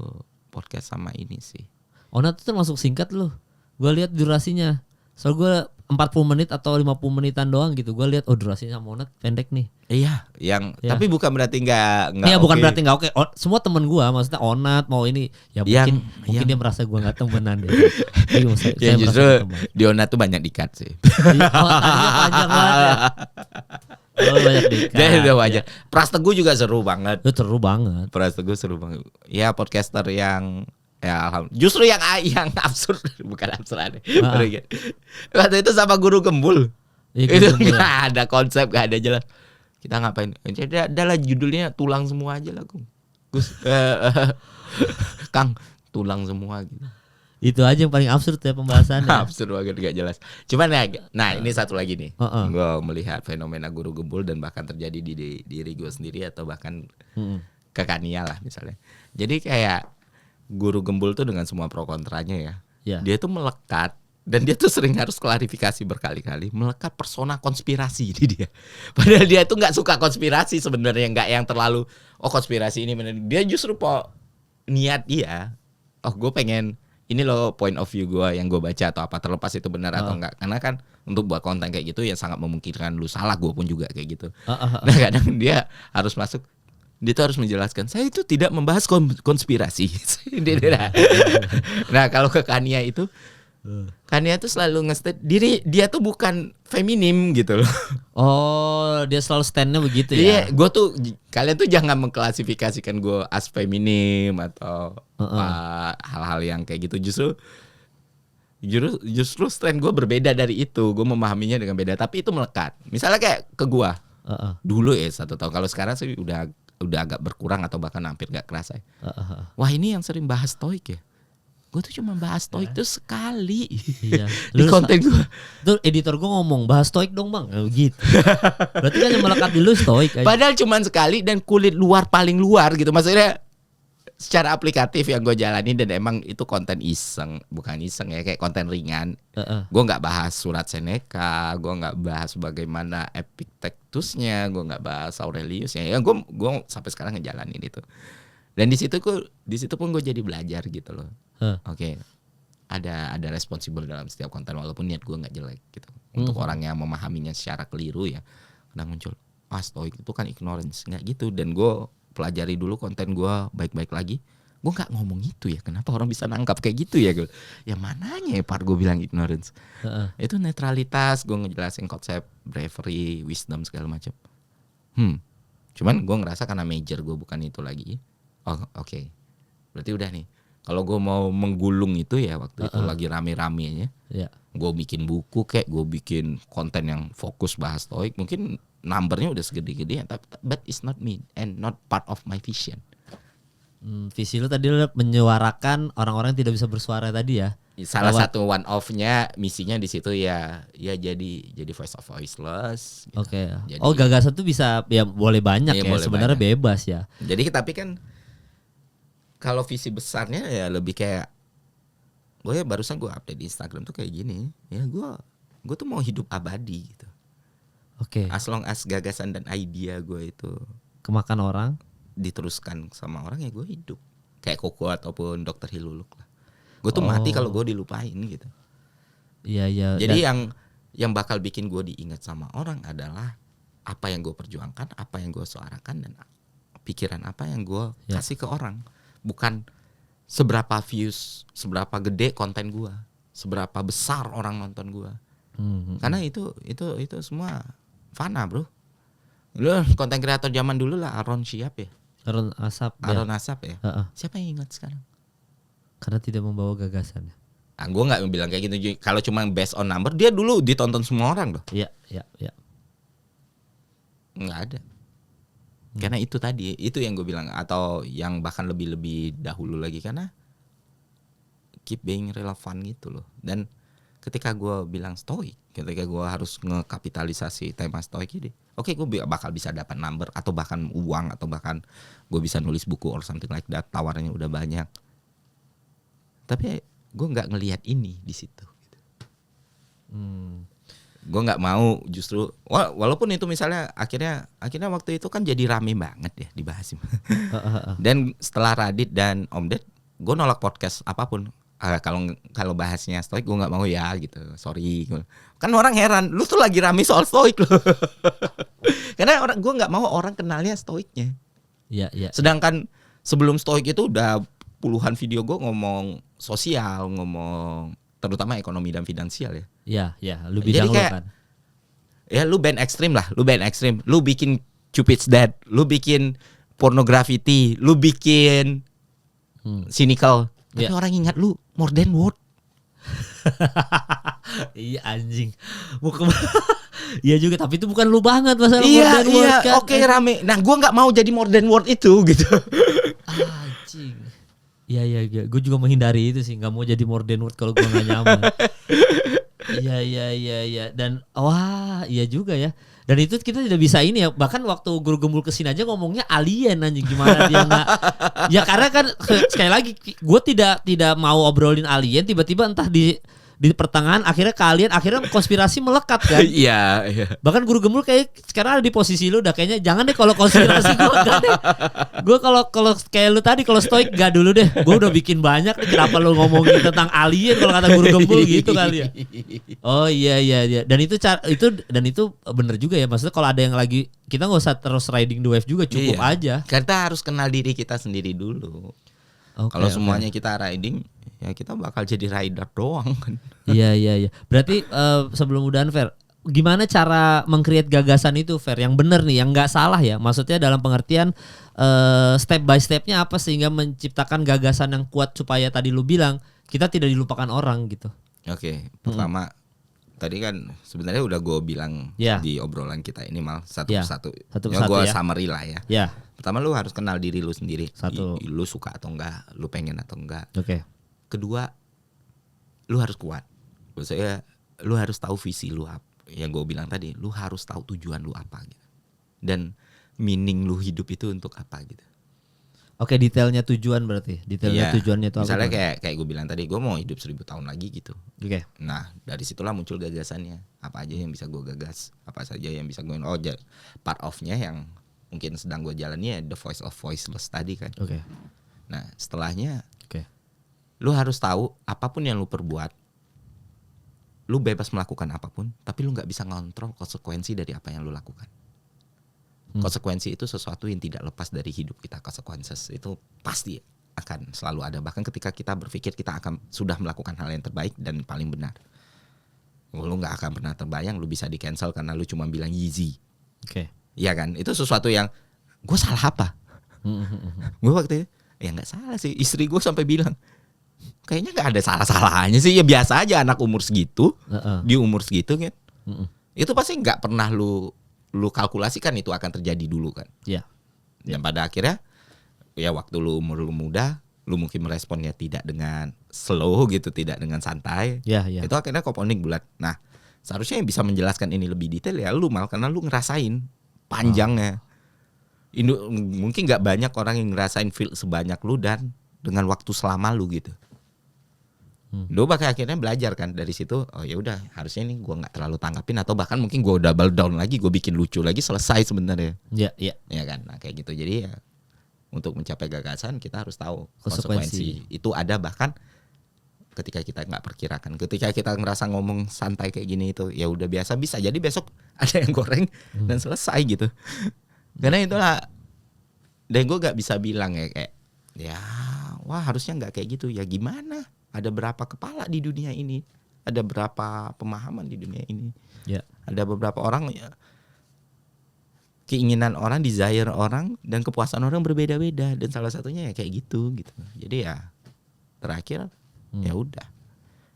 podcast sama ini sih. Onat itu termasuk singkat lu. Gue lihat durasinya. Soal gue 40 menit atau 50 menitan doang gitu. Gue lihat durasinya sama Onat pendek nih. Iya, tapi bukan berarti nggak. Iya, bukan berarti nggak oke. Semua temen gue, maksudnya Onat mau ini ya mungkin dia merasa gue nggak temenan. Ya justru di Onat tuh banyak dikat sih. Tadinya panjang banget ya. Oh, banyak dikat. Dia udah wajar. Pras Teguh juga seru banget. Itu seru banget. Pras Teguh seru banget. Ya podcaster yang justru yang absurd, bukan absurd. Waktu itu sama Guru Gembul. Itu nggak ada konsep, nggak ada jelas. Kita ngapain? Jadi adalah judulnya tulang semua aja lah, Gus. Kang, tulang semua gitu. Itu aja yang paling absurd ya pembahasannya. Absurd banget, gak jelas. Cuman ya, nah ini satu lagi nih. Gue melihat fenomena Guru Gembul dan bahkan terjadi di diri gue sendiri atau bahkan ke Kania lah misalnya. Jadi kayak Guru Gembul tuh dengan semua pro kontranya ya. Dia tuh melekat dan dia tuh sering harus klarifikasi berkali-kali, melekat persona konspirasi di dia. Padahal dia tuh nggak suka konspirasi sebenarnya, nggak yang terlalu konspirasi ini bener. Dia justru niat dia, gue pengen ini loh point of view gue yang gue baca atau apa, terlepas itu benar atau enggak. Karena kan untuk buat konten kayak gitu yang sangat memungkinkan lu salah, gue pun juga kayak gitu. Nah kadang dia harus masuk. Dia tuh harus menjelaskan, saya itu tidak membahas konspirasi. Nah kalau ke Kania itu, Kania tuh selalu nge-state diri dia tuh bukan feminim gitu loh. Oh, dia selalu stand-nya begitu ya. Iya, gue tuh kalian tuh jangan mengklasifikasikan gue as feminim atau hal-hal yang kayak gitu. Justru stand gue berbeda dari itu. Gue memahaminya dengan beda, tapi itu melekat. Misalnya kayak ke gue dulu ya 1 tahun. Kalau sekarang sih udah agak berkurang atau bahkan hampir gak kerasa. Wah ini yang sering bahas stoik ya. Gue tuh cuma bahas stoik tuh sekali. Iya. Di konten gue. Tuh editor gue ngomong bahas stoik dong bang. Gitu. Berarti kan yang melekat dulu stoik aja. Padahal cuma sekali dan kulit luar paling luar gitu. Maksudnya secara aplikatif yang gue jalani dan emang itu konten iseng, bukan iseng ya, kayak konten ringan. Gue nggak bahas surat Seneca, gue nggak bahas bagaimana Epictetusnya, gue nggak bahas Aureliusnya. Ya gue sampai sekarang ngejalanin itu. Dan di situ pun gue jadi belajar gitu loh. Oke, ada responsible dalam setiap konten walaupun niat gue nggak jelek gitu. Untuk orang yang memahaminya secara keliru ya, kadang muncul stoik itu kan ignorance, nggak gitu. Dan gue pelajari dulu konten gue baik-baik lagi. Gue nggak ngomong itu ya, kenapa orang bisa nangkap kayak gitu ya? Ya mananya ya part gue bilang ignorance. Itu netralitas, gue ngejelasin konsep bravery, wisdom segala macam. Cuman gue ngerasa karena major gue bukan itu lagi. Oh oke. Berarti udah nih. Kalau gue mau menggulung itu ya waktu itu lagi rame-ramenya. Gue bikin buku kayak, gue bikin konten yang fokus bahas stoik. Mungkin numbernya udah segede-gede, but it's not me and not part of my vision. Visi lu tadi menyuarakan orang-orang yang tidak bisa bersuara tadi ya. Salah satu one off-nya misinya di situ ya jadi voice of voiceless. Gitu. Oke. Gagasan tuh bisa ya boleh banyak ya sebenarnya bebas ya. Jadi tapi kan kalau visi besarnya ya lebih kayak gue barusan gue update di Instagram tuh kayak gini. Ya gue tuh mau hidup abadi gitu. Oke. As long as gagasan dan idea gue itu kemakan orang, diteruskan sama orang ya gue hidup. Kayak Koko ataupun Dr. Hiluluk lah. Gue tuh mati kalau gue dilupain gitu. Iya. Jadi yang bakal bikin gue diingat sama orang adalah apa yang gue perjuangkan, apa yang gue suarakan, dan pikiran apa yang gue kasih ke orang. Bukan seberapa views, seberapa gede konten gue, seberapa besar orang nonton gue. Karena itu semua fana bro. Lu konten kreator zaman dulu lah Aron Siap ya. Aron Asap ya. Siapa yang ingat sekarang? Karena tidak membawa gagasan. Gue nggak bilang kayak gitu. Kalau cuma based on number, dia dulu ditonton semua orang loh. Iya. nggak ada. Karena itu tadi, itu yang gue bilang, atau yang bahkan lebih dahulu lagi, karena keep being relevan gitu loh. Dan ketika gue bilang stoik, ketika gue harus ngekapitalisasi tema stoik ini, oke, gue bakal bisa dapat number atau bahkan uang atau bahkan gue bisa nulis buku or something like that, tawarannya udah banyak. Tapi gue nggak ngelihat ini di situ. Gue nggak mau justru, walaupun itu misalnya akhirnya waktu itu kan jadi rame banget ya dibahas. Dan setelah Radit dan Om Ded, gue nolak podcast apapun. Kalau bahasnya stoik gue nggak mau ya gitu, sorry. Kan orang heran, lu tuh lagi rame soal stoik loh. Karena gue nggak mau orang kenalnya stoiknya. Iya, iya. Sedangkan sebelum stoik itu udah puluhan video gue ngomong sosial, ngomong terutama ekonomi dan finansial ya. Iya, iya, lu bidang lu kan. Ya lu band ekstrim lah, lu bikin Cupid's Dead, lu bikin pornography, lu bikin cynical. Tapi orang ingat lu more than word. Iya anjing. Iya juga, tapi itu bukan lu banget masalah more than word Iya, kan. oke, rame. Nah, gua nggak mau jadi more than word itu gitu. Anjing. Iya, gue juga menghindari itu sih, nggak mau jadi more than word kalau gue nggak nyaman. Iya. Dan wah, iya juga ya. Dan itu kita tidak bisa ini ya. Bahkan waktu Guru Gembul kesini aja ngomongnya alien anjing, gimana dia nggak? Ya karena kan sekali lagi gue tidak mau obrolin alien, tiba-tiba entah di pertengahan akhirnya konspirasi melekat kan. Iya. Bahkan Guru Gembul kayak sekarang ada di posisi lu udah kayaknya jangan deh kalau konspirasi gue enggak deh. Gue kalau kayak lu tadi kalau stoik gak dulu deh. Gue udah bikin banyak nih, kenapa lu ngomongin tentang alien kalau kata Guru Gembul gitu kali ya. Oh iya. Dan itu bener juga ya. Maksudnya kalau ada yang lagi, kita nggak usah terus riding the wave juga, cukup aja. Kita harus kenal diri kita sendiri dulu. Kalau semuanya kita riding, ya kita bakal jadi rider doang kan. Iya. Berarti sebelum udahan Fer, gimana cara meng-create gagasan itu Fer yang bener nih, yang nggak salah ya? Maksudnya dalam pengertian step by stepnya apa sehingga menciptakan gagasan yang kuat supaya tadi lu bilang kita tidak dilupakan orang gitu. Oke, pertama tadi kan sebenarnya udah gue bilang di obrolan kita ini mal satu persatu. Ya gue summary lah ya. Ya. Pertama lu harus kenal diri lu sendiri. Satu. Lu suka atau enggak, lu pengen atau enggak. Oke. Kedua, lu harus kuat. Maksudnya lu harus tahu visi lu apa. Yang gue bilang tadi, lu harus tahu tujuan lu apa gitu. Dan meaning lu hidup itu untuk apa gitu. Oke, detailnya tujuan berarti. Tujuannya itu apa? Misalnya kayak gue bilang tadi, gue mau hidup 1000 tahun lagi gitu. Oke. Nah, dari situlah muncul gagasannya. Apa aja yang bisa gue gagas, apa saja yang bisa gue part of-nya yang mungkin sedang gue jalani ya the voice of voiceless tadi kan. Oke. Nah, setelahnya Oke. lu harus tahu apapun yang lu perbuat, lu bebas melakukan apapun, tapi lu nggak bisa ngontrol konsekuensi dari apa yang lu lakukan. Konsekuensi itu sesuatu yang tidak lepas dari hidup kita. Consequences itu pasti akan selalu ada. Bahkan ketika kita berpikir kita akan sudah melakukan hal yang terbaik dan paling benar, lu nggak akan pernah terbayang lu bisa di cancel karena lu cuma bilang Yeezy. Oke. Iya kan? Itu sesuatu yang gue salah apa? Gue waktu itu ya nggak salah sih. Istri gue sampai bilang kayaknya nggak ada salah-salahnya sih, ya biasa aja anak umur segitu, di umur segitu kan. Itu pasti nggak pernah lu kalkulasikan itu akan terjadi dulu kan. Iya. Dan pada akhirnya ya waktu lu umur lu muda, lu mungkin meresponnya tidak dengan slow gitu, tidak dengan santai. Iya. Itu akhirnya compounding bulat. Nah, seharusnya yang bisa menjelaskan ini lebih detail ya lu mal, karena lu ngerasain panjangnya. Mungkin nggak banyak orang yang ngerasain feel sebanyak lu dan dengan waktu selama lu gitu. Lu bakal akhirnya belajar kan dari situ. Oh ya udah, harusnya ini gua nggak terlalu tanggapin, atau bahkan mungkin gua double down lagi, gua bikin lucu lagi, selesai sebenarnya. Iya. Ya kan, nah kayak gitu. Jadi ya untuk mencapai gagasan kita harus tahu konsekuensi itu ada, bahkan ketika kita nggak perkirakan. Ketika kita ngerasa ngomong santai kayak gini itu ya udah biasa, bisa jadi besok ada yang goreng dan selesai gitu. Karena itulah, dan gue nggak bisa bilang ya kayak ya wah harusnya nggak kayak gitu. Ya gimana? Ada berapa kepala di dunia ini? Ada berapa pemahaman di dunia ini? Ya. Ada beberapa orang ya, keinginan orang, desire orang, dan kepuasan orang berbeda-beda, dan salah satunya ya kayak gitu. Jadi ya terakhir ya udah,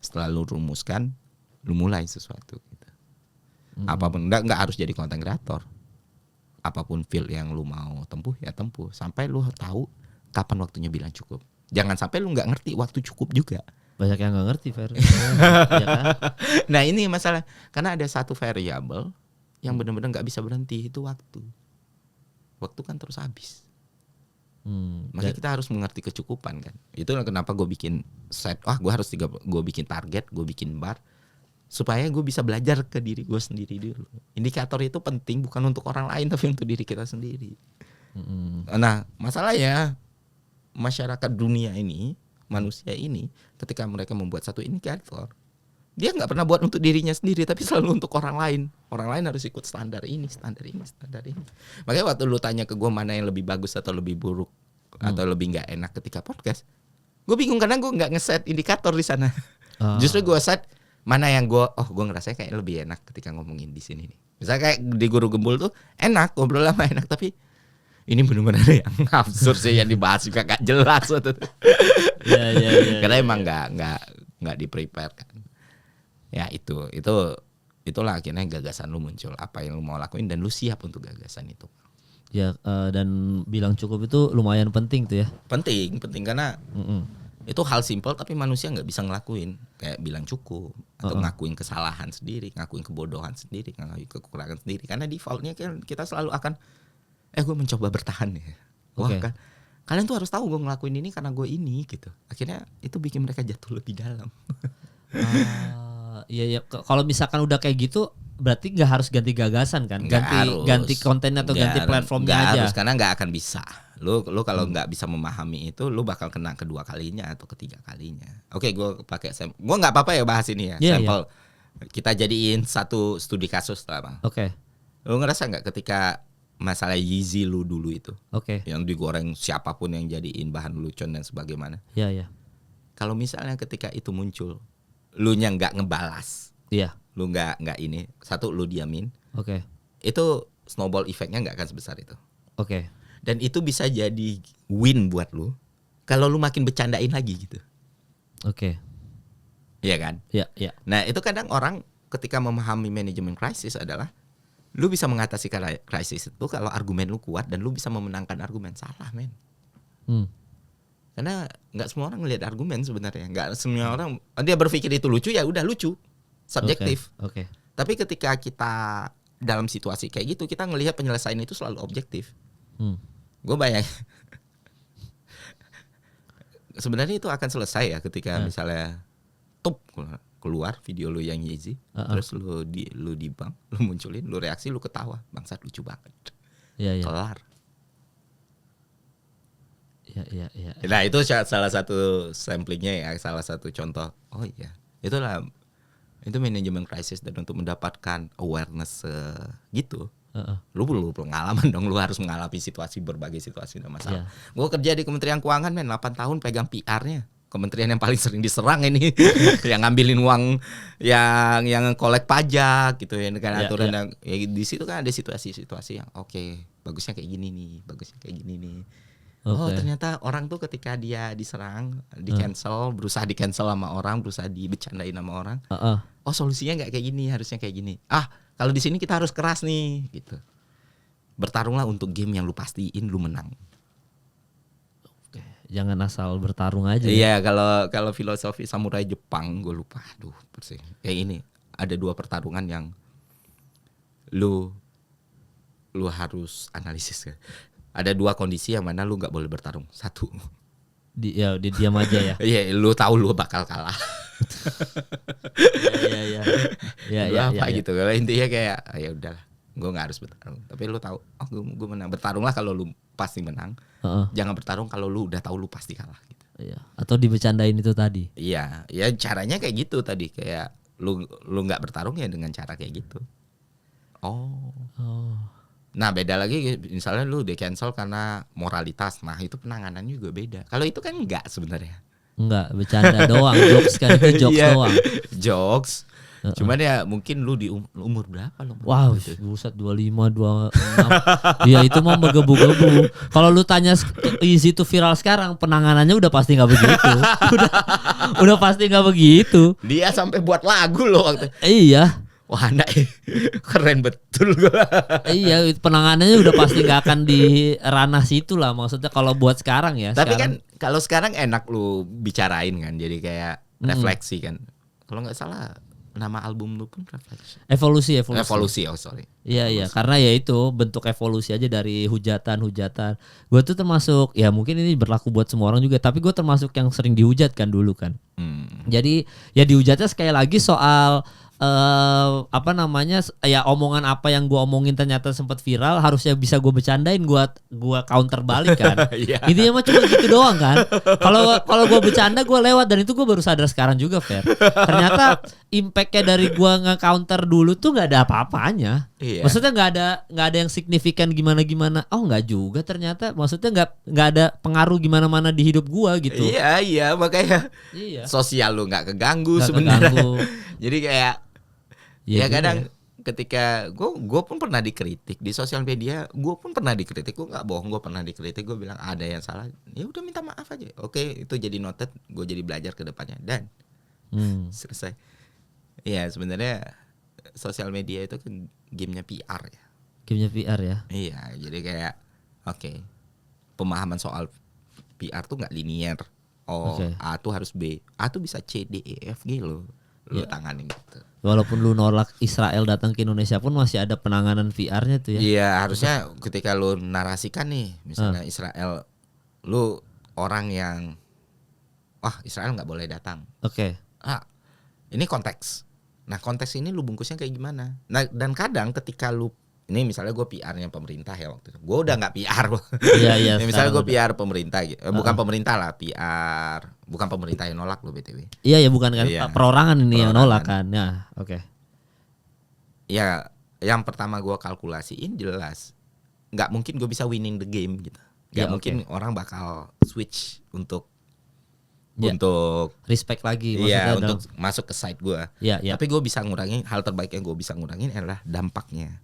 setelah lu rumuskan, lu mulai sesuatu gitu. Apapun, nggak harus jadi content creator. apapun field yang lu mau tempuh ya tempuh sampai lu tahu kapan waktunya bilang cukup. Jangan sampai lu nggak ngerti waktu cukup juga. Banyak yang nggak ngerti, Fer. Ya kan? Nah ini masalah karena ada satu variabel yang benar-benar nggak bisa berhenti, itu waktu. Waktu kan terus habis. Makanya kita harus mengerti kecukupan kan. Itulah kenapa gue bikin set. Gue bikin target, gue bikin bar supaya gue bisa belajar ke diri gue sendiri dulu. Indikator itu penting bukan untuk orang lain tapi untuk diri kita sendiri. Nah masalahnya masyarakat dunia ini, manusia ini, ketika mereka membuat satu indikator, dia nggak pernah buat untuk dirinya sendiri tapi selalu untuk orang lain. Orang lain harus ikut standar ini, standar ini, standar ini. Makanya waktu lu tanya ke gue mana yang lebih bagus atau lebih buruk atau lebih nggak enak ketika podcast, gue bingung karena gue nggak ngeset indikator di sana. Justru gue set mana yang gue ngerasa kayak lebih enak ketika ngomongin di sini nih. Misalnya kayak di Guru Gembul tuh enak, ngobrol lama enak, tapi ini benar-benar yang absurd sih yang dibahas juga gak jelas waktu itu. Ya. Karena emang nggak di-prepare kan. Ya itulah akhirnya gagasan lu muncul, apa yang lu mau lakuin dan lu siap untuk gagasan itu. Ya dan bilang cukup itu lumayan penting tuh ya. Penting karena itu hal simpel tapi manusia nggak bisa ngelakuin, kayak bilang cukup atau ngakuin kesalahan sendiri, ngakuin kebodohan sendiri, ngakuin kekurangan sendiri. Karena defaultnya kan kita selalu akan gue mencoba bertahan ya. Kan kalian tuh harus tahu gue ngelakuin ini karena gue ini gitu. Akhirnya itu bikin mereka jatuh lebih dalam. Iya. Kalau misalkan udah kayak gitu, berarti nggak harus ganti gagasan kan? Ganti konten atau ganti platformnya aja. Harus, karena nggak akan bisa. Lu kalau nggak bisa memahami itu, lu bakal kena kedua kalinya atau ketiga kalinya. Oke, gue pakai sampel. Gue nggak apa-apa ya bahas ini ya. Sampel. Kita jadiin satu studi kasus lah, Bang. Oke. Lu ngerasa nggak ketika masalah Yeezy lu dulu itu? Oke. Yang digoreng siapapun yang jadiin bahan lelucon dan sebagaimana. Iya. Kalau misalnya ketika itu muncul, lu nya nggak ngebalas. Iya. Lu nggak ini, satu lu diamin. Oke. Itu snowball effect-nya nggak akan sebesar itu. Oke. Dan itu bisa jadi win buat lu kalau lu makin bercandain lagi gitu. Oke. Iya kan? Iya. Nah itu kadang orang ketika memahami manajemen krisis adalah lu bisa mengatasi krisis itu kalau argumen lu kuat dan lu bisa memenangkan argumen. Salah men. Karena nggak semua orang ngelihat argumen sebenarnya. Nggak semua orang dia berpikir itu lucu, ya udah lucu, subjektif. Oke. Tapi ketika kita dalam situasi kayak gitu, kita ngelihat penyelesaian itu selalu objektif. Gue bayang sebenarnya itu akan selesai ya ketika misalnya keluar video lu yang Yeezy, terus lu di bang, lu munculin, lu reaksi, lu ketawa, bangsat lucu banget. Iya. Kelar. Iya. Nah itu salah satu samplingnya ya, salah satu contoh. Oh iya, itulah itu manajemen krisis. Dan untuk mendapatkan awareness gitu, lu perlu pengalaman dong. Lu harus mengalami berbagai situasi dan masalah. Gue kerja di Kementerian Keuangan 8 tahun pegang PR-nya. Kementerian yang paling sering diserang ini, yang ngambilin uang, yang kolek pajak gitu ya, dengan aturan yang di situ kan ada situasi-situasi yang bagusnya kayak gini nih, bagusnya kayak gini nih. Oh ternyata orang tuh ketika dia diserang, di cancel, berusaha di cancel sama orang, berusaha dibecandain sama orang. Oh solusinya nggak kayak gini, harusnya kayak gini. Kalau di sini kita harus keras nih, gitu. Bertarunglah untuk game yang lu pastiin lu menang. Oke, jangan asal bertarung aja. Iya, kalau filosofi samurai Jepang, gue lupa. Aduh, persis. Kayak ini ada 2 pertarungan yang lu harus analisis kan. Ada 2 kondisi yang mana lu nggak boleh bertarung. 1, diam aja ya. Iya, lu tahu lu bakal kalah. Iya. Gitu. Kalau intinya kayak ya udahlah, gue nggak harus bertarung. Tapi lu tahu, gue menang. Bertarunglah kalau lu pasti menang. Jangan bertarung kalau lu udah tahu lu pasti kalah. Gitu. Iya. Atau dibecandain itu tadi. Iya, ya caranya kayak gitu tadi, kayak lu nggak bertarung ya dengan cara kayak gitu. Nah beda lagi misalnya lu di-cancel karena moralitas. Nah itu penanganannya juga beda. Kalau itu kan enggak sebenarnya. Enggak, bercanda doang, jokes kan itu jokes doang. Jokes. Cuman ya mungkin lu di umur berapa lu? Wow, buset 25, 26. Iya itu mah menggebu-gebu. Kalau lu tanya Yeezy itu viral sekarang, penanganannya udah pasti enggak begitu. udah pasti enggak begitu. Dia sampai buat lagu loh waktu. Iya. Wah, anak keren betul gua. Iya, penanganannya udah pasti nggak akan di ranah situ lah. Maksudnya kalau buat sekarang ya. Tapi sekarang, kan kalau sekarang enak lu bicarain kan, jadi kayak refleksi kan. Kalau nggak salah nama album lu pun refleksi. evolusi. Oh sorry. Iya, karena ya itu bentuk evolusi aja dari hujatan. Gue tuh termasuk, ya mungkin ini berlaku buat semua orang juga, tapi gue termasuk yang sering dihujat kan dulu kan. Jadi ya dihujatnya sekali lagi soal apa namanya ya omongan apa yang gue omongin ternyata sempat viral, harusnya bisa gue bercandain, gue counter balik kan. Iya. Intinya mah cuma gitu doang kan. Kalau gue bercanda gue lewat, dan itu gue baru sadar sekarang juga, Fer. Ternyata impactnya dari gue nge-counter dulu tuh nggak ada apa-apanya. Iya. Maksudnya nggak ada yang signifikan gimana. Oh nggak juga ternyata. Maksudnya nggak ada pengaruh gimana di hidup gue gitu. Iya makanya Iya. sosial lu nggak keganggu Nggak sebenarnya. keganggu. Jadi kayak Iya ya juga kadang ya. ketika gue pun pernah dikritik di sosial media, gue pun pernah dikritik, gue nggak bohong, gue pernah dikritik, gue bilang ada yang salah, ya udah minta maaf aja, oke itu jadi noted, gue jadi belajar ke depannya dan selesai. Ya sebenarnya sosial media itu kan gamenya PR ya. Gamenya PR ya. Iya jadi kayak oke, pemahaman soal PR tuh nggak linear. Oh Oke. A tuh harus B, A tuh bisa C D E F G lo tanganin gitu. Walaupun lu nolak Israel datang ke Indonesia pun masih ada penanganan VR-nya tuh ya. Iya harusnya ketika lu narasikan nih misalnya Israel, lu orang yang Israel nggak boleh datang. Oke. Ini konteks. Nah konteks ini lu bungkusnya kayak gimana? Nah dan kadang ketika lu ini misalnya gue PR-nya pemerintah ya waktu itu, gue udah nggak PR loh. Iya. Ya, misalnya gue PR pemerintah, bukan pemerintah lah, PR, bukan pemerintah yang nolak lo BTW. Iya ya bukan kan Iya. perorangan ini yang Perorangan. nolak kan. Ya, oke. Ya yang pertama gue kalkulasiin jelas nggak mungkin gue bisa winning the game gitu. Nggak Ya, mungkin orang bakal switch untuk Ya. untuk Respect lagi iya maksudnya. untuk masuk ke site gue. Iya. Tapi gue bisa ngurangin, hal terbaik yang gue bisa ngurangin adalah dampaknya.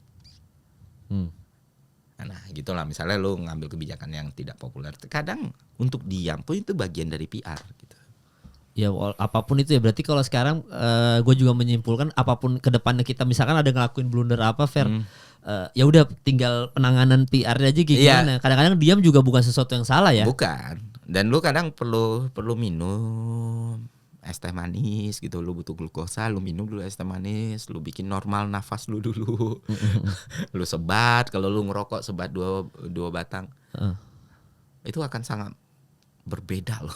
Nah gitulah, misalnya lu ngambil kebijakan yang tidak populer, kadang untuk diam pun itu bagian dari PR gitu. Ya apapun itu ya, berarti kalau sekarang gue juga menyimpulkan apapun kedepannya kita misalkan ada ngelakuin blunder apa, Fer, ya udah tinggal penanganan PR aja kayak Iya. gimana. Kadang-kadang diam juga bukan sesuatu yang salah ya. Bukan. Dan lu kadang perlu minum es teh manis gitu, lu butuh glukosa, lu minum dulu es teh manis, lu bikin normal nafas lu dulu. Lu sebat, kalau lu ngerokok sebat dua batang. Itu akan sangat berbeda loh.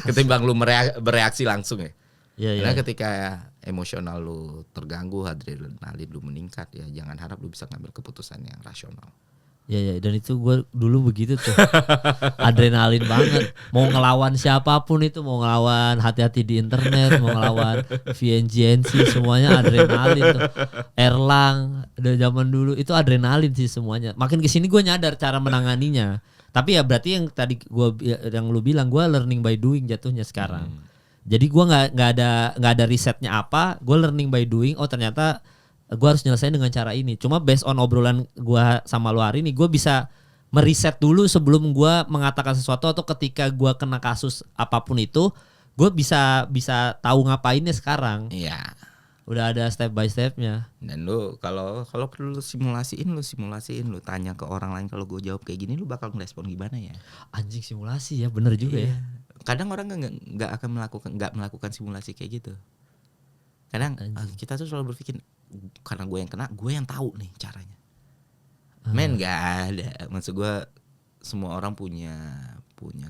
Ketimbang lu bereaksi langsung ya. Iya. Karena ketika emosional lu terganggu, adrenalin lu meningkat, ya jangan harap lu bisa ngambil keputusan yang rasional. Iya, dan itu gue dulu begitu tuh. Adrenalin banget. Mau ngelawan siapapun itu, mau ngelawan hati-hati di internet, mau ngelawan VNGNC, semuanya adrenalin tuh. Erlang dari zaman dulu itu adrenalin sih semuanya. Makin kesini gue nyadar cara menanganinya. Tapi ya berarti yang tadi yang lu bilang, gue learning by doing jatuhnya sekarang. Jadi gue nggak ada risetnya apa, gue learning by doing. Oh ternyata gue harus nyelesain dengan cara ini. Cuma based on obrolan gue sama lu hari ini, gue bisa meriset dulu sebelum gue mengatakan sesuatu, atau ketika gue kena kasus apapun itu, gue bisa tahu ngapainnya sekarang. Iya. Udah ada step by stepnya. Dan lu kalau perlu lu simulasiin, lu tanya ke orang lain, kalau gue jawab kayak gini lu bakal ngerespon gimana ya? Anjing, simulasi ya, bener juga ya. Kadang orang nggak melakukan simulasi kayak gitu. Kadang kita tuh selalu berpikir karena gue yang kena, gue yang tahu nih caranya. Men nggak ada. Maksud gue semua orang punya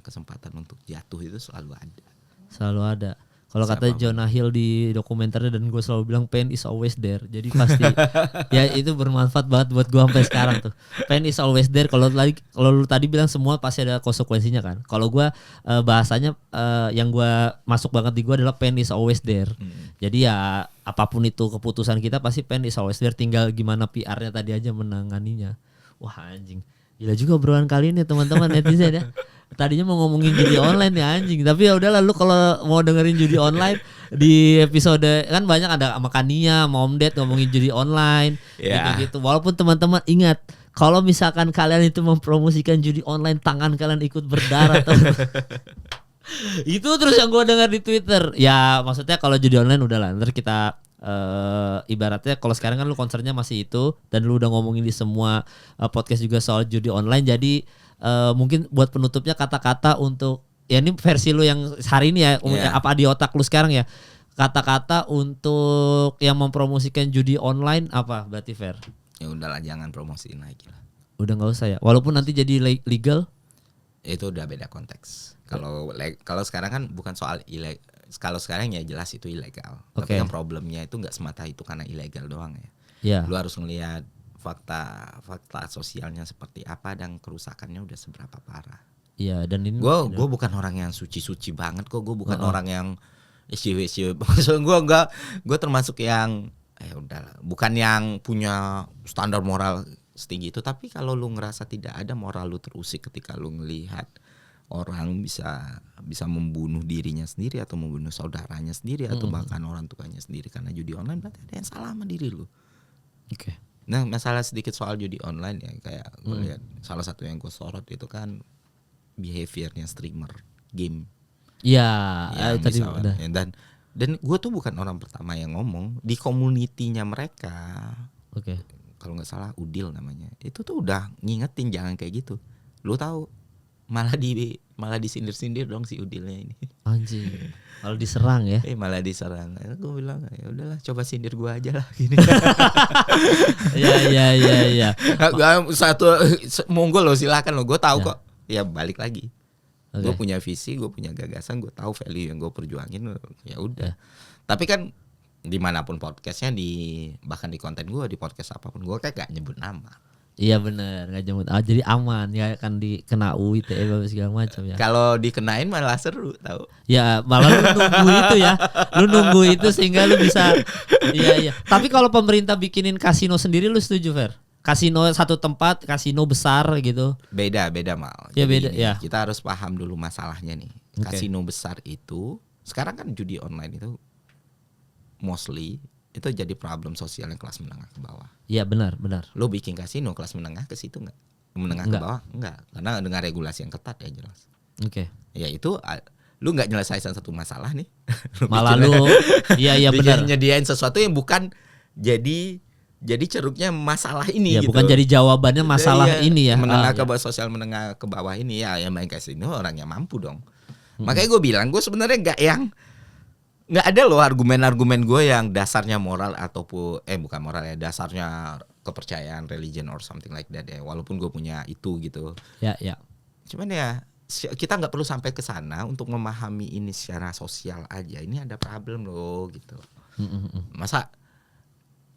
kesempatan untuk jatuh, itu selalu ada. Selalu ada. Kalau kata Jonah Hill di dokumenternya, dan gue selalu bilang pain is always there. Jadi pasti ya itu bermanfaat banget buat gue sampai sekarang tuh. Pain is always there. Kalau lu tadi bilang semua pasti ada konsekuensinya kan. Kalau gue bahasanya yang gue masuk banget di gue adalah pain is always there. Jadi ya apapun itu keputusan kita pasti pain is always there. Tinggal gimana PR-nya tadi aja menanganinya. Wah anjing. Gila juga obrolan kali ini teman-teman netizen ya. Tadinya mau ngomongin judi online ya anjing, tapi ya udah, lalu kalau mau dengerin judi online di episode kan banyak ada sama Kania, Mom Dad ngomongin judi online gitu-gitu. Walaupun teman-teman ingat, kalau misalkan kalian itu mempromosikan judi online, tangan kalian ikut berdarah itu terus yang gue dengar di Twitter. Ya maksudnya kalau judi online udahlah, ntar kita ibaratnya kalau sekarang kan lu concernnya masih itu dan lu udah ngomongin di semua podcast juga soal judi online. Jadi mungkin buat penutupnya kata-kata untuk ya ini versi lu yang hari ini ya, apa di otak lu sekarang ya, kata-kata untuk yang mempromosikan judi online apa berarti Fer? Ya udahlah, jangan promosiin lagi lah. Udah nggak usah ya, walaupun nanti jadi legal. Itu udah beda konteks. Kalau sekarang kan bukan soal ilegal. Kalau sekarang ya jelas itu ilegal. Tapi kan problemnya itu nggak semata itu karena ilegal doang ya. Yeah. Lu harus ngelihat fakta sosialnya seperti apa dan kerusakannya udah seberapa parah. Iya, dan ini gue bukan orang yang suci banget kok. Gue bukan orang yang SJW. Maksudnya gue termasuk yang udahlah, bukan yang punya standar moral setinggi itu. Tapi kalau lu ngerasa tidak ada moral lu terusik ketika lu ngelihat orang bisa membunuh dirinya sendiri atau membunuh saudaranya sendiri atau bahkan orang tuanya sendiri karena judi online, berarti ada yang salah sama diri lu. Oke. Nah, masalah sedikit soal judi online ya, kayak gue lihat salah satu yang gue sorot itu kan behaviornya streamer game. Iya, tadi udah. Dan gue tuh bukan orang pertama yang ngomong di komunitinya mereka. Oke. Kalau nggak salah Udil namanya. Itu tuh udah ngingetin jangan kayak gitu. Lu tahu malah disindir-sindir dong si Udilnya ini. Anjing. Malah diserang ya. Malah diserang. Gue bilang ya udahlah, coba sindir gue aja lah gini. Iya. Satu monggo lo, silakan lo. Gue tahu kok. Ya balik lagi. Okay. Gue punya visi, gue punya gagasan, gue tahu value yang gue perjuangin. Ya udah. Tapi kan dimanapun podcastnya, bahkan di konten gue, di podcast apapun, gue kayak gak nyebut nama. Iya benar, nggak jemput. Jadi aman ya, kan dikena UU ITE segala macam ya. Kalau dikenain malah seru, tahu? Ya malah lu nunggu itu ya, lu nunggu itu sehingga lu bisa. Iya. Tapi kalau pemerintah bikinin kasino sendiri, lu setuju Fer? Kasino satu tempat, kasino besar gitu. Beda mal. Ya jadi beda ini, ya. Kita harus paham dulu masalahnya nih. Kasino besar itu sekarang kan judi online itu mostly itu jadi problem sosial yang kelas menengah ke bawah. Iya benar. Lo bikin kasino kelas menengah ke situ nggak? Menengah ke bawah nggak? Karena dengan regulasi yang ketat ya jelas. Oke. Ya itu lu nggak nyelesain satu masalah nih. Malah lu, iya benar. Nyediain sesuatu yang bukan jadi ceruknya masalah ini. Ya gitu. bukan jadi jawabannya masalah ini ya. Menengah ke bawah, sosial menengah ke bawah ini ya yang main kasino orang yang mampu dong. Makanya gue bilang gue sebenarnya nggak ada loh argumen-argumen gue yang dasarnya moral ataupun bukan moral ya, dasarnya kepercayaan religion or something like that ya, walaupun gue punya itu gitu. Ya. Cuman ya kita nggak perlu sampai ke sana untuk memahami ini secara sosial aja. Ini ada problem loh gitu. Masa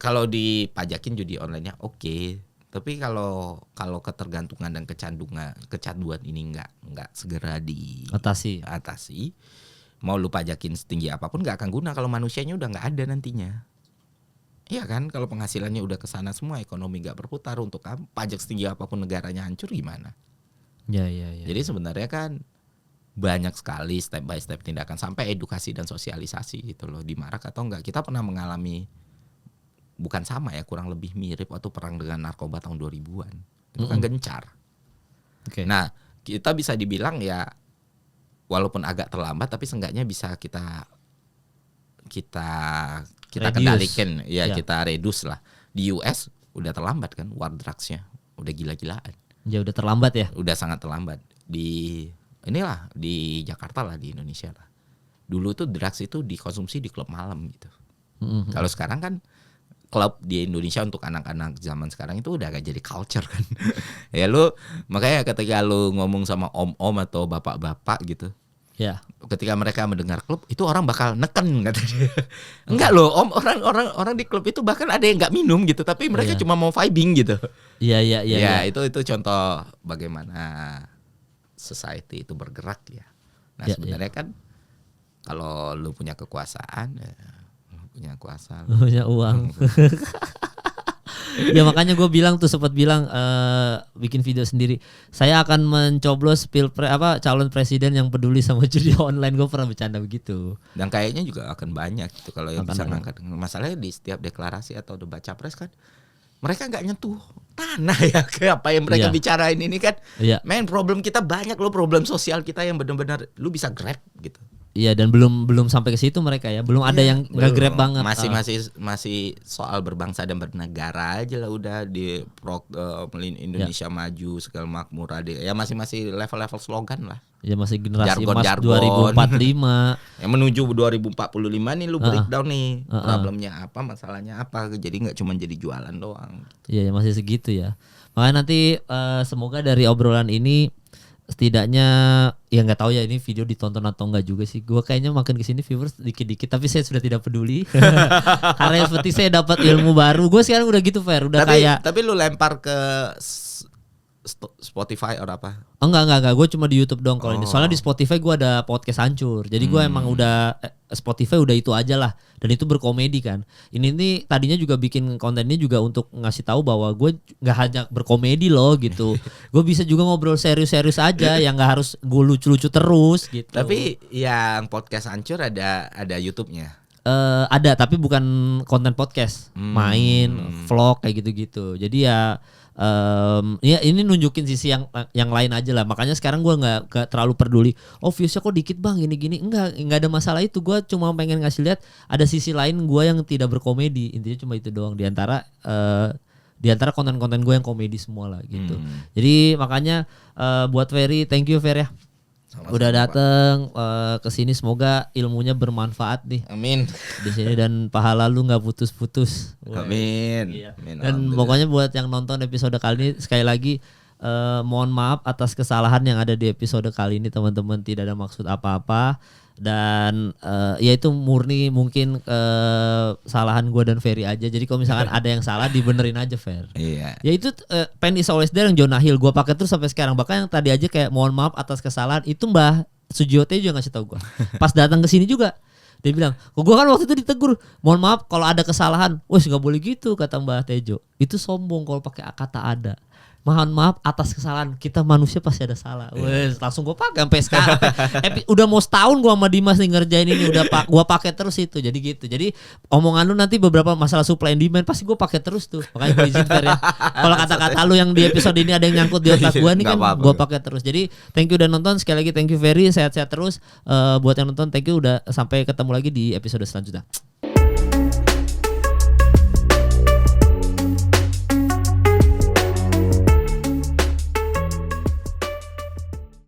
kalau dipajakin judi online-nya oke. Tapi kalau ketergantungan dan kecanduan ini nggak segera diatasi, mau lu pajakin setinggi apapun nggak akan guna kalau manusianya udah nggak ada nantinya. Iya kan, kalau penghasilannya udah kesana semua, ekonomi nggak berputar, untuk pajak setinggi apapun negaranya hancur gimana? Ya. Jadi sebenarnya kan banyak sekali step by step tindakan sampai edukasi dan sosialisasi gitu loh. Dimarak atau enggak, kita pernah mengalami bukan sama ya, kurang lebih mirip waktu perang dengan narkoba tahun 2000-an. Itu kan gencar. Okay. Nah, kita bisa dibilang ya walaupun agak terlambat tapi seenggaknya bisa kita kendalikan ya, kita reduce lah. Di US udah terlambat kan war drugsnya, udah gila-gilaan. Ya udah terlambat ya. Udah sangat terlambat. Di Jakarta lah, di Indonesia lah. Dulu tuh drugs itu dikonsumsi di klub malam gitu. Kalau sekarang kan klub di Indonesia untuk anak-anak zaman sekarang itu udah gak jadi culture kan. Ya lu makanya ketika lu ngomong sama om-om atau bapak-bapak gitu, ya, ketika mereka mendengar klub itu orang bakal neken katanya. Enggak loh, orang di klub itu bahkan ada yang nggak minum gitu, tapi mereka cuma mau vibing gitu. Iya. Ya, itu contoh bagaimana society itu bergerak ya. Nah, sebenarnya kan kalau lu punya kekuasaan, punya kuasa, punya uang. Ya makanya gue sempat bilang bikin video sendiri. Saya akan mencoblos calon presiden yang peduli sama judi online. Gue pernah bercanda begitu. Dan kayaknya juga akan banyak gitu kalau yang bisa ngangkat. Masalahnya di setiap deklarasi atau debat capres kan mereka nggak nyentuh tanah ya, kayak apa yang mereka bicarain ini kan. Men, problem kita banyak loh, problem sosial kita yang benar-benar lu bisa grab gitu. Iya, dan belum sampai ke situ mereka ya. Belum ada yang nge-grab banget. Masih soal berbangsa dan bernegara aja lah udah di Indonesia maju segala makmur ada. Ya masih level-level slogan lah. Ya masih generasi emas Jargon. 2045. Yang menuju 2045 nih lu breakdown nih. Problemnya apa, masalahnya apa. Jadi enggak cuma jadi jualan doang. Iya, masih segitu ya. Makanya nanti semoga dari obrolan ini setidaknya ya nggak tahu ya ini video ditonton atau enggak juga sih. Gua kayaknya makin kesini viewers dikit-dikit, tapi saya sudah tidak peduli karena seperti saya dapat ilmu baru. Gue sekarang udah gitu Fer, udah tapi lu lempar ke Spotify atau apa? Enggak. Gue cuma di YouTube dong kalau ini. Soalnya di Spotify gue ada podcast hancur. Jadi gue emang udah Spotify udah itu aja lah. Dan itu berkomedi kan. Ini nih tadinya juga bikin kontennya juga untuk ngasih tahu bahwa gue nggak hanya berkomedi loh gitu. Gue bisa juga ngobrol serius-serius aja yang nggak harus gue lucu-lucu terus gitu. Tapi yang podcast hancur ada YouTube-nya. Ada tapi bukan konten podcast, main vlog kayak gitu-gitu. Jadi ya ini nunjukin sisi yang lain aja lah. Makanya sekarang gue nggak terlalu peduli. Oh viewsnya kok dikit bang, gini-gini. Nggak ada masalah itu. Gue cuma pengen ngasih lihat ada sisi lain gue yang tidak berkomedi. Intinya cuma itu doang. Di antara konten-konten gue yang komedi semua lah gitu. Jadi makanya buat Ferry, thank you Fer ya. Sama-sama, udah dateng ke sini, semoga ilmunya bermanfaat nih. Amin. Di sini dan pahala lu nggak putus-putus. Amin. Iya. Amin. Dan pokoknya buat yang nonton episode kali ini sekali lagi mohon maaf atas kesalahan yang ada di episode kali ini teman-teman, tidak ada maksud apa-apa dan ya itu murni mungkin kesalahan gue dan Ferry aja. Jadi kalau misalkan ada yang salah dibenerin aja Fer. Iya. Ya itu Pen is always there yang Jonah Hill gue pakai terus sampai sekarang. Bahkan yang tadi aja kayak mohon maaf atas kesalahan itu Mbah Sujiwote juga ngasih tahu gue. Pas datang ke sini juga dia bilang, gue kan waktu itu ditegur, mohon maaf kalau ada kesalahan. Wes nggak boleh gitu kata Mbah Tejo. Itu sombong kalau pakai kata ada. Mohon maaf atas kesalahan, kita manusia pasti ada salah. Wes langsung gue pakai sampai sekarang. Udah mau setahun gue sama Dimas nih ngerjain ini, udah gue pakai terus itu. Jadi gitu. Jadi omongan lu nanti beberapa masalah supply and demand pasti gue pakai terus tuh. Makanya gue izin Fer ya. Kalau kata-kata lu yang di episode ini ada yang nyangkut di otak gue nih kan gue pakai terus. Jadi thank you udah nonton, sekali lagi thank you Ferry, sehat-sehat terus. Buat yang nonton thank you, udah sampai ketemu lagi di episode selanjutnya.